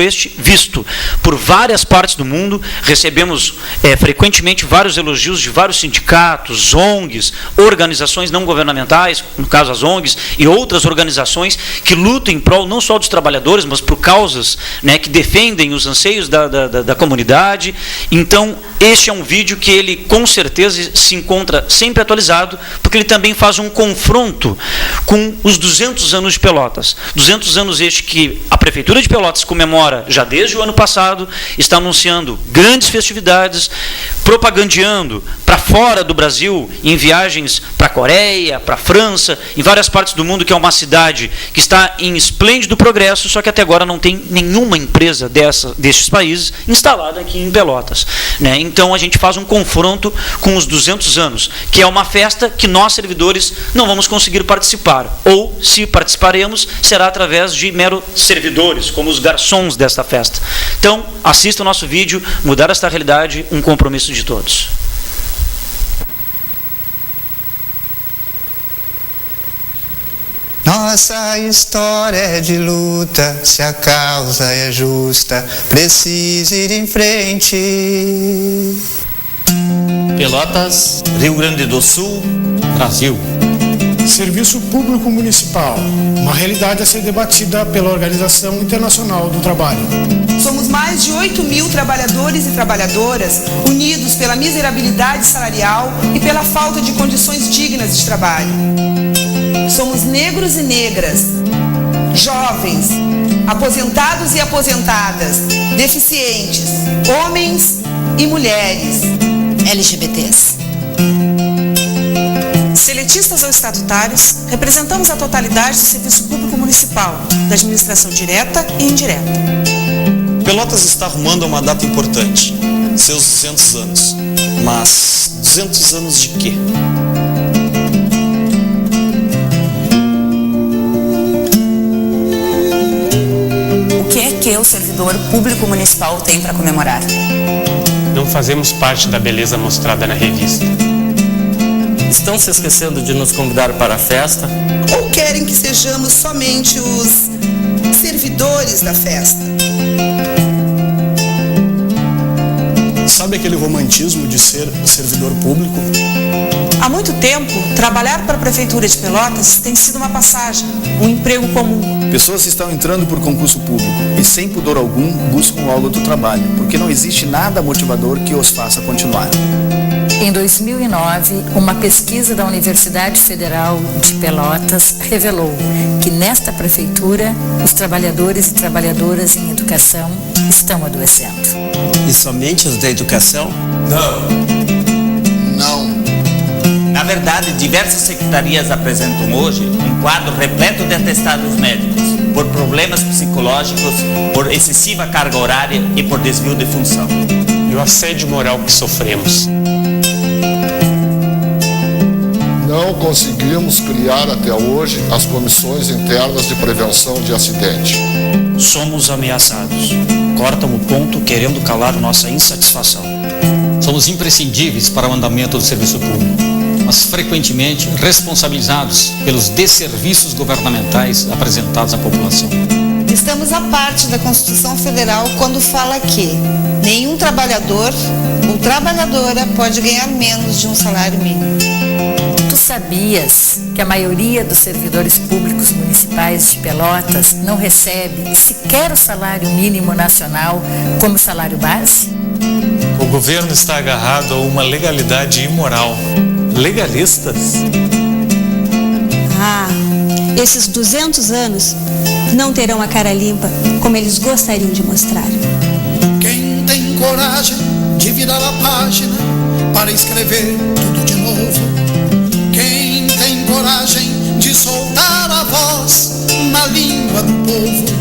este visto por várias partes do mundo. Recebemos frequentemente vários elogios de vários sindicatos, ONGs, organizações não governamentais, no caso as ONGs, e outras organizações que lutam em prol não só dos trabalhadores, mas por causas, né, que defendem os anseios da comunidade. Então, este é um vídeo que ele, com certeza, se encontra sempre atualizado, porque ele também faz um confronto com os 200 anos de Pelotas. 200 anos este que a Prefeitura de Pelotas comemora já desde o ano passado, está anunciando grandes festividades, propagandeando para fora do Brasil, em viagens para a Coreia, para a França, em várias partes do mundo, que é uma cidade que está em esplêndido progresso, só que até agora não tem nenhuma empresa destes países instalada aqui em Pelotas, né? Então a gente faz um confronto com os 200 anos, que é uma festa que nós, servidores, não vamos conseguir participar, ou se participaremos, será através de mero servidores, como os garçons desta festa. Então, assista o nosso vídeo, Mudar esta Realidade, um compromisso de todos. Nossa história é de luta, se a causa é justa, precisa ir em frente. Pelotas, Rio Grande do Sul, Brasil. Serviço Público Municipal, uma realidade a ser debatida pela Organização Internacional do Trabalho. Somos mais de 8.000 trabalhadores e trabalhadoras unidos pela miserabilidade salarial e pela falta de condições dignas de trabalho. Somos negros e negras, jovens, aposentados e aposentadas, deficientes, homens e mulheres, LGBTs. Seletistas ou estatutários, representamos a totalidade do Serviço Público Municipal, da administração direta e indireta. Pelotas está arrumando uma data importante, seus 200 anos. Mas 200 anos de quê? O que o servidor público municipal tem para comemorar? Não fazemos parte da beleza mostrada na revista. Estão se esquecendo de nos convidar para a festa? Ou querem que sejamos somente os servidores da festa? Sabe aquele romantismo de ser servidor público? Há muito tempo, trabalhar para a Prefeitura de Pelotas tem sido uma passagem, um emprego comum. Pessoas estão entrando por concurso público e, sem pudor algum, buscam logo do trabalho, porque não existe nada motivador que os faça continuar. Em 2009, uma pesquisa da Universidade Federal de Pelotas revelou que nesta prefeitura os trabalhadores e trabalhadoras em educação estão adoecendo. E somente os da educação? Não. Na verdade, diversas secretarias apresentam hoje um quadro repleto de atestados médicos por problemas psicológicos, por excessiva carga horária e por desvio de função. E o assédio moral que sofremos. Não conseguimos criar até hoje as comissões internas de prevenção de acidente. Somos ameaçados. Cortam o ponto querendo calar nossa insatisfação. Somos imprescindíveis para o andamento do serviço público, mas frequentemente responsabilizados pelos desserviços governamentais apresentados à população. Estamos à parte da Constituição Federal quando fala que nenhum trabalhador ou trabalhadora pode ganhar menos de um salário mínimo. Tu sabias que a maioria dos servidores públicos municipais de Pelotas não recebe sequer o salário mínimo nacional como salário base? O governo está agarrado a uma legalidade imoral. Legalistas? Esses 200 anos não terão a cara limpa como eles gostariam de mostrar. Quem tem coragem de virar a página para escrever tudo de novo? Quem tem coragem de soltar a voz na língua do povo?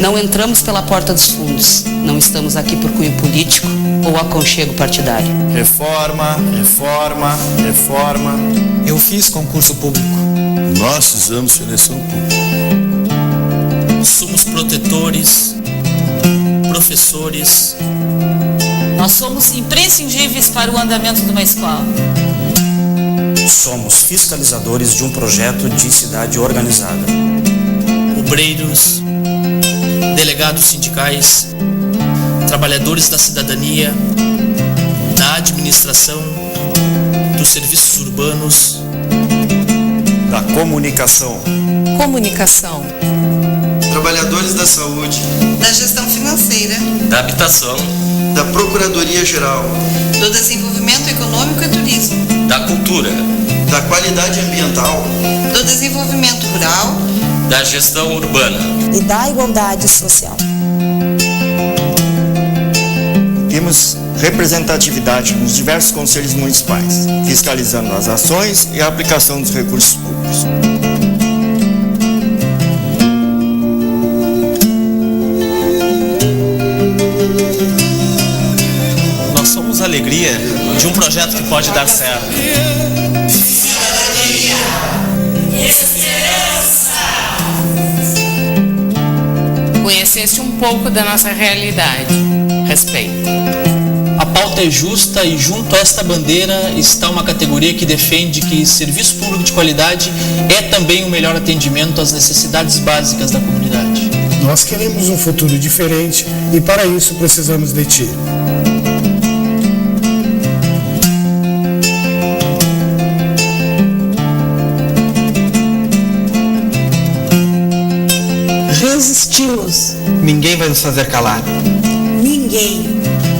Não entramos pela porta dos fundos. Não estamos aqui por cunho político ou aconchego partidário. Reforma, reforma, reforma. Eu fiz concurso público. Nós fizemos seleção pública. Somos protetores, professores, Nós somos imprescindíveis para o andamento de uma escola. Somos fiscalizadores de um projeto de cidade organizada. Obreiros, delegados sindicais, trabalhadores da cidadania, da administração, dos serviços urbanos, da comunicação, trabalhadores da saúde, da gestão financeira, da habitação, da Procuradoria Geral, do desenvolvimento econômico e turismo, da cultura, da qualidade ambiental, do desenvolvimento rural, da gestão urbana e da igualdade social. Temos representatividade nos diversos conselhos municipais, fiscalizando as ações e a aplicação dos recursos públicos. Nós somos a alegria de um projeto que pode dar certo. Cidadania, esperança. Conhecesse um pouco da nossa realidade. Respeito. A pauta é justa e junto a esta bandeira está uma categoria que defende que serviço público de qualidade é também o melhor atendimento às necessidades básicas da comunidade. Nós queremos um futuro diferente e para isso precisamos de ti. Resistimos. Ninguém vai nos fazer calar. Ninguém.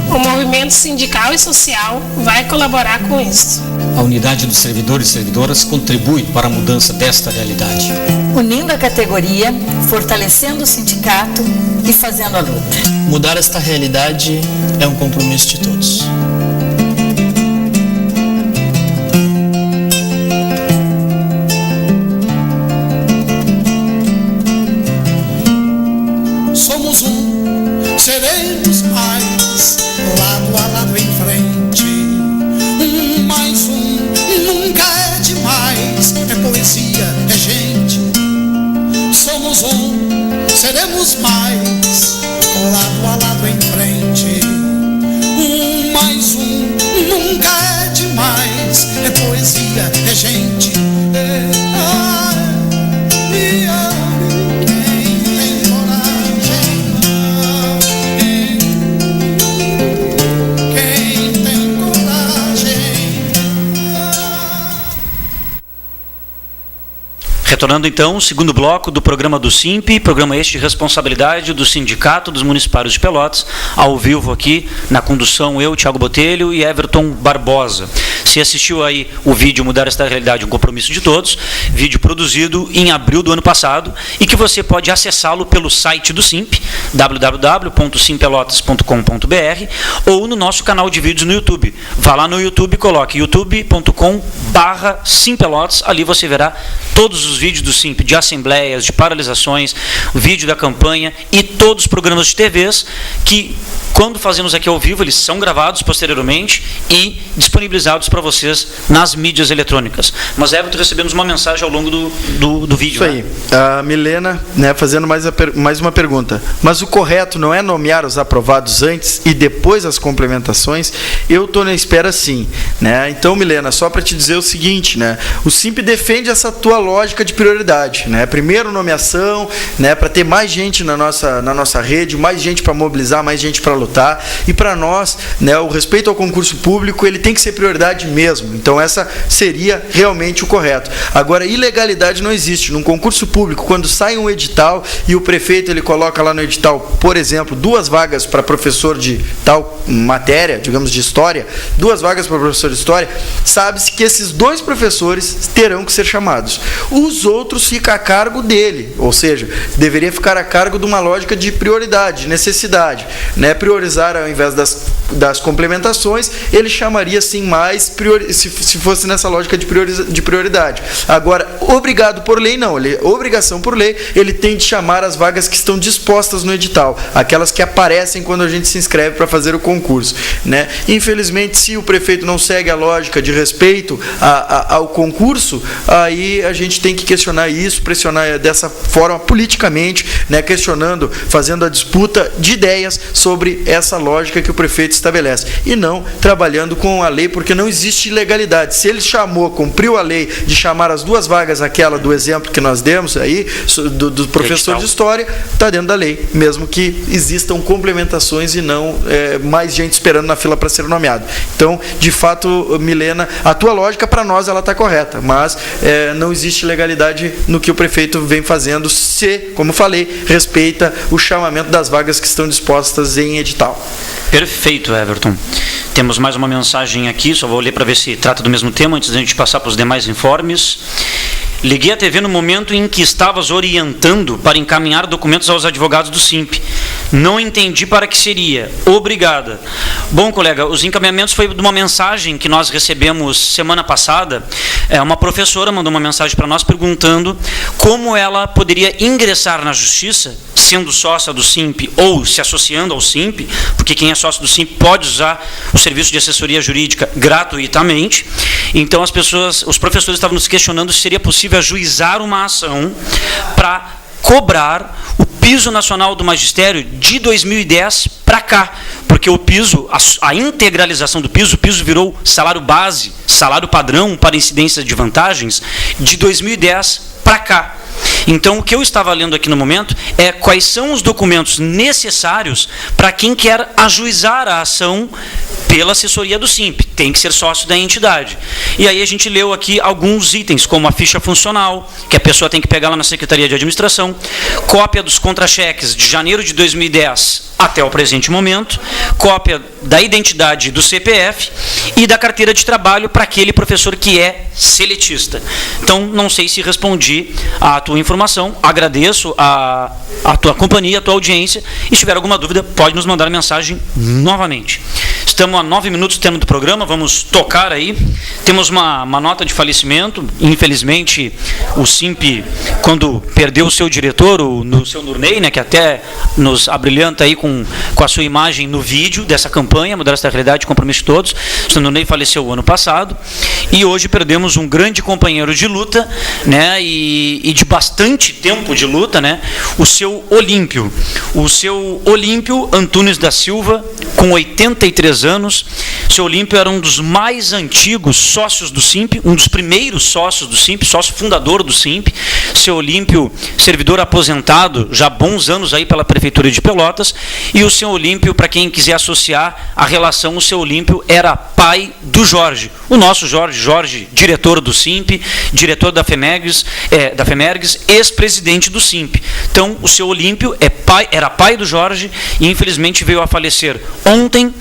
O movimento sindical e social vai colaborar com isso. A unidade dos servidores e servidoras contribui para a mudança desta realidade. Unindo a categoria, fortalecendo o sindicato e fazendo a luta. Mudar esta realidade é um compromisso de todos. Somos seremos mais, lado a lado em frente. Mais nunca é demais, é poesia, é gente. Somos seremos mais, lado a lado em frente. Mais nunca é demais, é poesia, é gente. Retornando então, o segundo bloco do programa do SIMP, programa este de responsabilidade do Sindicato dos Municipários de Pelotas, ao vivo aqui, na condução eu, Thiago Botelho e Everton Barbosa. Se assistiu aí o vídeo Mudar Esta Realidade, um compromisso de todos, vídeo produzido em abril do ano passado e que você pode acessá-lo pelo site do SIMP, www.simpelotas.com.br ou no nosso canal de vídeos no YouTube. Vá lá no YouTube e coloque youtube.com/simpelotas, ali você verá todos os vídeos do SIMP, de assembleias, de paralisações, o vídeo da campanha e todos os programas de TVs que, quando fazemos aqui ao vivo, eles são gravados posteriormente e disponibilizados para vocês nas mídias eletrônicas. Mas, Everton, recebemos uma mensagem ao longo do vídeo. Isso aí. A Milena, fazendo mais uma pergunta. Mas o correto não é nomear os aprovados antes e depois as complementações? Eu estou na espera sim. Então, Milena, só para te dizer o seguinte, o SIMP defende essa tua lógica de prioridade. Primeiro nomeação, para ter mais gente na nossa rede, mais gente para mobilizar, mais gente para lutar. E para nós, o respeito ao concurso público, ele tem que ser prioridade mesmo. Então essa seria realmente o correto. Agora, ilegalidade não existe. Num concurso público, quando sai um edital e o prefeito ele coloca lá no edital, por exemplo, 2 vagas para professor de tal matéria, digamos de história, 2 vagas para professor de história, sabe-se que esses 2 professores terão que ser chamados. Os outros ficam a cargo dele, ou seja, deveria ficar a cargo de uma lógica de prioridade, de necessidade. Priorizar ao invés das complementações, ele chamaria sim mais se fosse nessa lógica de prioridade. Agora, obrigado por lei, não. Obrigação por lei, ele tem de chamar as vagas que estão dispostas no edital, aquelas que aparecem quando a gente se inscreve para fazer o concurso, né? Infelizmente, se o prefeito não segue a lógica de respeito ao concurso, aí a gente tem que questionar isso, pressionar dessa forma politicamente, né? Questionando, fazendo a disputa de ideias sobre essa lógica que o prefeito estabelece, e não trabalhando com a lei, porque não existe ilegalidade. Se ele cumpriu a lei de chamar as 2 vagas, aquela do exemplo que nós demos aí, do professor de história, está dentro da lei, mesmo que existam complementações e não mais gente esperando na fila para ser nomeado. Então, de fato, Milena, a tua lógica para nós ela está correta, mas não existe legalidade no que o prefeito vem fazendo, se, como falei, respeita o chamamento das vagas que estão dispostas em edital. Perfeito, Everton. Temos mais uma mensagem aqui, só vou ler para ver se trata do mesmo tema, antes da gente passar para os demais informes. Liguei a TV no momento em que estavas orientando para encaminhar documentos aos advogados do SIMP. Não entendi para que seria. Obrigada. Bom, colega, os encaminhamentos foi de uma mensagem que nós recebemos semana passada. Uma professora mandou uma mensagem para nós perguntando como ela poderia ingressar na justiça, sendo sócia do SIMP ou se associando ao SIMP, porque quem é sócio do SIMP pode usar o serviço de assessoria jurídica gratuitamente. Então, os professores estavam nos questionando se seria possível ajuizar uma ação para cobrar o piso nacional do magistério de 2010 para cá, porque o piso, a integralização do piso, o piso virou salário base, salário padrão para incidência de vantagens de 2010 para cá. Então, o que eu estava lendo aqui no momento é quais são os documentos necessários para quem quer ajuizar a ação pela assessoria do SIMP. Tem que ser sócio da entidade. E aí a gente leu aqui alguns itens, como a ficha funcional, que a pessoa tem que pegar lá na Secretaria de Administração, cópia dos contra-cheques de janeiro de 2010 até o presente momento, cópia da identidade do CPF e da carteira de trabalho para aquele professor que é seletista. Então, não sei se respondi à tua informação, agradeço a tua companhia, a tua audiência, e se tiver alguma dúvida, pode nos mandar mensagem novamente. Estamos a 9 minutos do termo do programa, vamos tocar aí. Temos uma nota de falecimento, infelizmente o SIMP, quando perdeu o seu diretor, o seu Nurney, né, que até nos abrilhanta aí com a sua imagem no vídeo dessa campanha, Mudança da Realidade e Compromisso de Todos. O seu Nurney faleceu o ano passado, e hoje perdemos um grande companheiro de luta, né, e de bastante tempo de luta, né, o seu Olímpio. O seu Olímpio Antunes da Silva, com 83 anos. O seu Olímpio era um dos mais antigos sócios do SIMP, um dos primeiros sócios do SIMP, sócio fundador do SIMP. Seu Olímpio, servidor aposentado, já há bons anos aí pela Prefeitura de Pelotas. E o seu Olímpio, para quem quiser associar a relação, o seu Olímpio era pai do Jorge. O nosso Jorge, diretor do SIMP, diretor da FEMERGS, ex-presidente do SIMP. Então, o seu Olímpio era pai do Jorge e infelizmente veio a falecer ontem,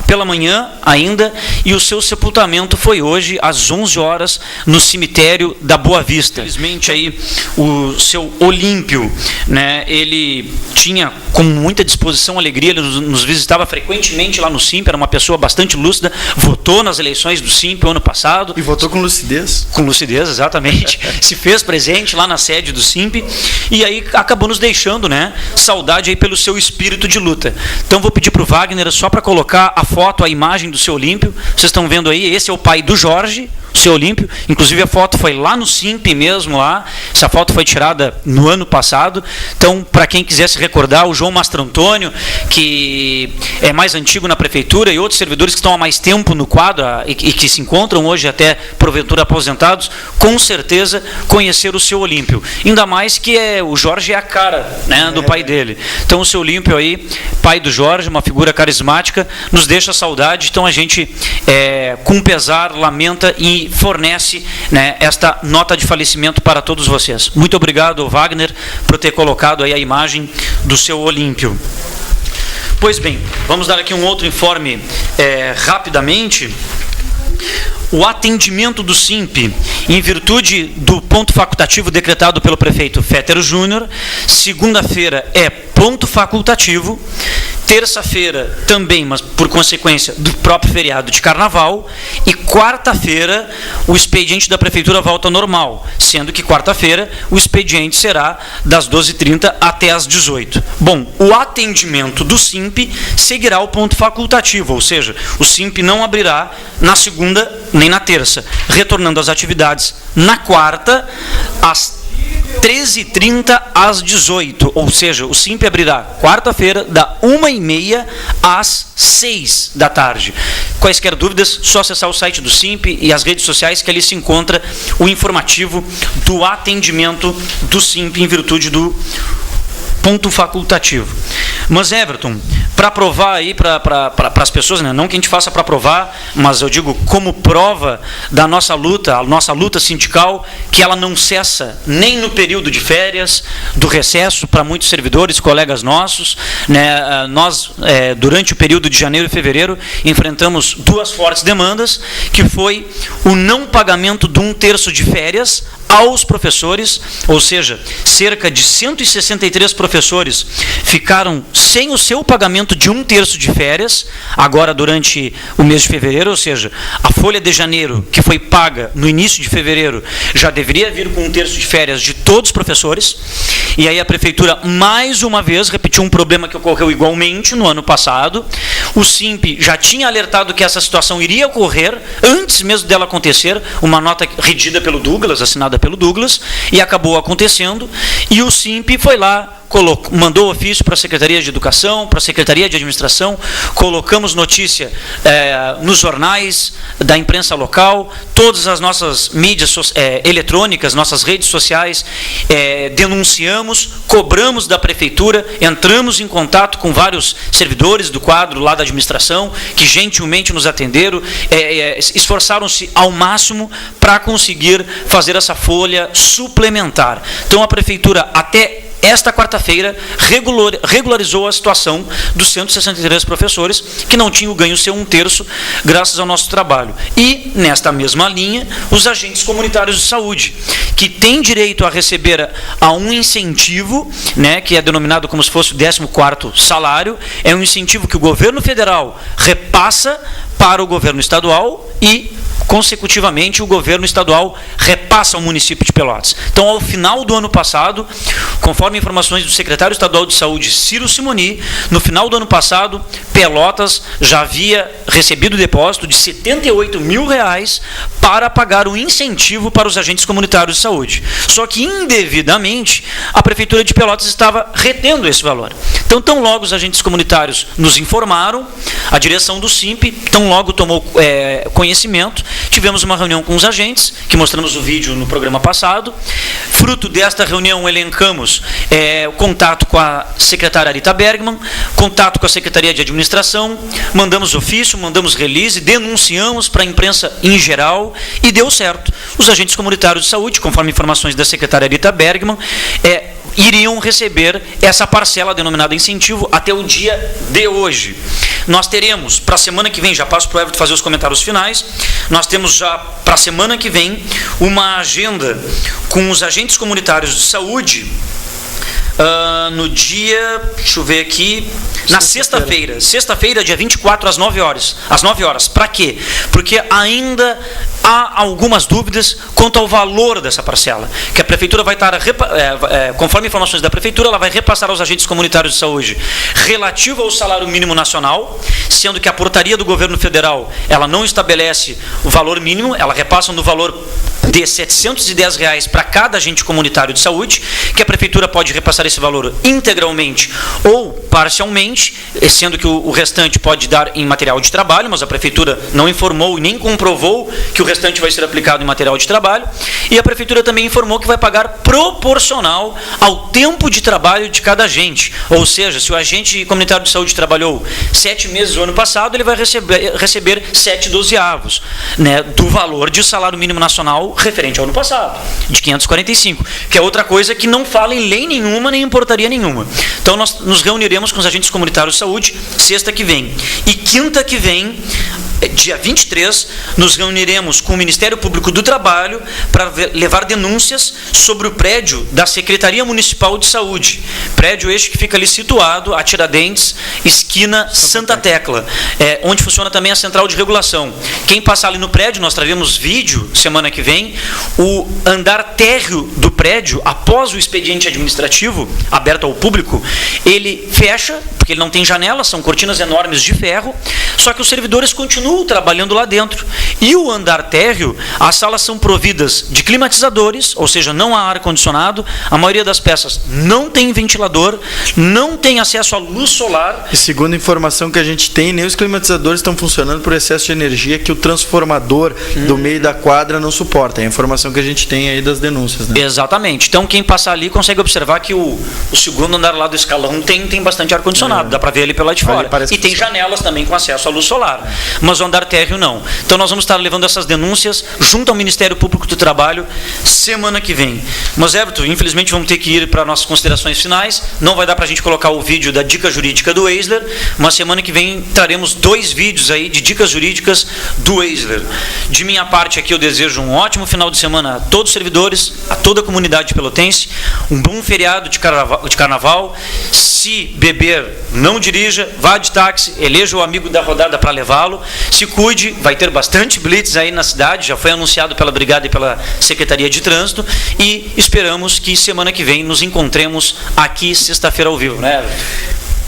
pela manhã ainda, e o seu sepultamento foi hoje às 11 horas no cemitério da Boa Vista. Infelizmente aí o seu Olímpio, né, ele tinha com muita disposição, alegria, ele nos visitava frequentemente lá no SIMP, era uma pessoa bastante lúcida, votou nas eleições do SIMP ano passado. E votou com lucidez. Com lucidez, exatamente. Se fez presente lá na sede do SIMP e aí acabou nos deixando, né, saudade aí pelo seu espírito de luta. Então vou pedir para o Wagner só para colocar a foto, a imagem do seu Olímpio. Vocês estão vendo aí, esse é o pai do Jorge, o seu Olímpio. Inclusive a foto foi lá no SIMP mesmo, lá. Essa foto foi tirada no ano passado. Então, para quem quiser se recordar, o João Mastro Antônio, que é mais antigo na prefeitura, e outros servidores que estão há mais tempo no quadro e que se encontram hoje até porventura aposentados, com certeza conheceram o seu Olímpio. Ainda mais que o Jorge é a cara, né, do pai dele. Então o seu Olímpio aí, pai do Jorge, uma figura carismática, nos deixa saudade. Então a gente, com pesar, lamenta e fornece, né, esta nota de falecimento para todos vocês. Muito obrigado, Wagner, por ter colocado aí a imagem do seu Olímpio. Pois bem, vamos dar aqui um outro informe rapidamente. O atendimento do SIMP, em virtude do ponto facultativo decretado pelo prefeito Fétero Júnior, segunda-feira é ponto facultativo, terça-feira também, mas por consequência do próprio feriado de carnaval, e quarta-feira o expediente da prefeitura volta ao normal, sendo que quarta-feira o expediente será das 12h30 até as 18h. Bom, o atendimento do SIMP seguirá o ponto facultativo, ou seja, o SIMP não abrirá na segunda nem na terça, retornando às atividades na quarta, às 13h30 às 18h, ou seja, o SIMP abrirá quarta-feira da 1h30 às 6 da tarde. Quaisquer dúvidas, só acessar o site do SIMP e as redes sociais, que ali se encontra o informativo do atendimento do SIMP em virtude do ponto facultativo. Mas, Everton, para provar aí para as pessoas, né, não que a gente faça para provar, mas eu digo como prova da nossa luta, a nossa luta sindical, que ela não cessa nem no período de férias, do recesso para muitos servidores, colegas nossos, né, nós, durante o período de janeiro e fevereiro, enfrentamos duas fortes demandas, que foi o não pagamento de 1/3 de férias aos professores, ou seja, cerca de 163 professores ficaram sem o seu pagamento de 1/3 de férias, agora durante o mês de fevereiro, ou seja, a folha de janeiro, que foi paga no início de fevereiro, já deveria vir com 1/3 de férias de todos os professores, e aí a prefeitura, mais uma vez, repetiu um problema que ocorreu igualmente no ano passado. O SIMP já tinha alertado que essa situação iria ocorrer, antes mesmo dela acontecer, uma nota redigida pelo Douglas, assinada pelo Douglas, e acabou acontecendo, e o SIMP foi lá, mandou ofício para a Secretaria de Educação, para a Secretaria de Administração, colocamos notícia nos jornais da imprensa local, todas as nossas mídias eletrônicas, nossas redes sociais, denunciamos, cobramos da Prefeitura, entramos em contato com vários servidores do quadro lá da administração, que gentilmente nos atenderam, esforçaram-se ao máximo para conseguir fazer essa folha suplementar. Então a Prefeitura, até esta quarta-feira, regularizou a situação dos 163 professores que não tinham ganho seu 1/3 graças ao nosso trabalho. E, nesta mesma linha, os agentes comunitários de saúde, que têm direito a receber a um incentivo, né, que é denominado como se fosse o 14º salário, é um incentivo que o governo federal repassa para o governo estadual e, consecutivamente, o governo estadual repassa ao município de Pelotas. Então, ao final do ano passado, conforme informações do secretário estadual de saúde, Ciro Simoni, no final do ano passado, Pelotas já havia recebido o depósito de R$78 mil para pagar o incentivo para os agentes comunitários de saúde. Só que, indevidamente, a Prefeitura de Pelotas estava retendo esse valor. Então, tão logo os agentes comunitários nos informaram, a direção do SIMP, tão logo tomou conhecimento, tivemos uma reunião com os agentes, que mostramos o vídeo no programa passado. Fruto desta reunião, elencamos o contato com a secretária Arita Bergman, contato com a Secretaria de Administração, mandamos ofício, mandamos release, denunciamos para a imprensa em geral, e deu certo. Os agentes comunitários de saúde, conforme informações da secretária Arita Bergman, iriam receber essa parcela denominada incentivo até o dia de hoje. Nós teremos, para a semana que vem, já passo para o Everton fazer os comentários finais, nós temos já para a semana que vem uma agenda com os agentes comunitários de saúde, no dia, deixa eu ver aqui, na sexta-feira, dia 24, às 9 horas. Às 9 horas. Para quê? Porque ainda há algumas dúvidas quanto ao valor dessa parcela, que a Prefeitura vai estar, conforme informações da Prefeitura, ela vai repassar aos agentes comunitários de saúde relativo ao salário mínimo nacional, sendo que a portaria do governo federal, ela não estabelece o valor mínimo, ela repassa no valor de R$710 para cada agente comunitário de saúde, que a Prefeitura pode repassar esse valor integralmente ou parcialmente, sendo que o restante pode dar em material de trabalho, mas a Prefeitura não informou e nem comprovou que o restante vai ser aplicado em material de trabalho, e a Prefeitura também informou que vai pagar proporcional ao tempo de trabalho de cada agente, ou seja, se o agente comunitário de saúde trabalhou 7 meses no ano passado, ele vai receber 7/12, né, do valor de salário mínimo nacional referente ao ano passado, de 545, que é outra coisa que não fala em lei nenhuma, nem em portaria nenhuma. Então nós nos reuniremos com os agentes comunitários de saúde sexta que vem. E quinta que vem, dia 23, nos reuniremos com o Ministério Público do Trabalho para levar denúncias sobre o prédio da Secretaria Municipal de Saúde. Prédio este que fica ali situado, a Tiradentes, esquina Santa Tecla, onde funciona também a central de regulação. Quem passar ali no prédio, nós traremos vídeo semana que vem, o andar térreo do prédio, após o expediente administrativo, aberto ao público, ele fecha, porque ele não tem janela, são cortinas enormes de ferro, só que os servidores continuam trabalhando lá dentro. E o andar térreo, as salas são providas de climatizadores, ou seja, não há ar-condicionado, a maioria das peças não tem ventilador, não tem acesso à luz solar. E segundo a informação que a gente tem, nem os climatizadores estão funcionando por excesso de energia que o transformador do meio da quadra não suporta. É a informação que a gente tem aí das denúncias, né? Exatamente. Então, quem passar ali consegue observar que o segundo andar lá do escalão tem bastante ar-condicionado, dá para ver ali pelo lado de fora. E tem janelas também com acesso à luz solar. Mas o andar térreo não. Então nós vamos estar levando essas denúncias junto ao Ministério Público do Trabalho semana que vem. Mas, Everton, infelizmente vamos ter que ir para nossas considerações finais. Não vai dar para a gente colocar o vídeo da dica jurídica do Eisler, mas semana que vem traremos 2 vídeos aí de dicas jurídicas do Eisler. De minha parte aqui eu desejo um ótimo final de semana a todos os servidores, a toda a comunidade pelotense, um bom feriado de carnaval. Se beber, não dirija, vá de táxi, eleja o amigo da rodada para levá-lo, se cuide, vai ter bastante blitz aí na cidade, já foi anunciado pela Brigada e pela Secretaria de Trânsito, e esperamos que semana que vem nos encontremos aqui sexta-feira ao vivo, né?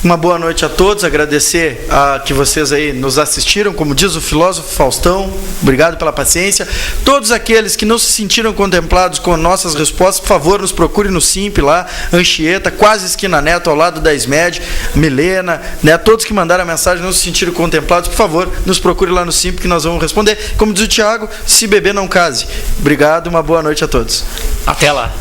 Uma boa noite a todos, agradecer a que vocês aí nos assistiram, como diz o filósofo Faustão, obrigado pela paciência. Todos aqueles que não se sentiram contemplados com nossas respostas, por favor, nos procure no Simp lá, Anchieta, quase esquina Neto, ao lado da SMED, Milena, né? Todos que mandaram a mensagem não se sentiram contemplados, por favor, nos procure lá no Simp que nós vamos responder. Como diz o Thiago, se beber não case. Obrigado, uma boa noite a todos. Até lá.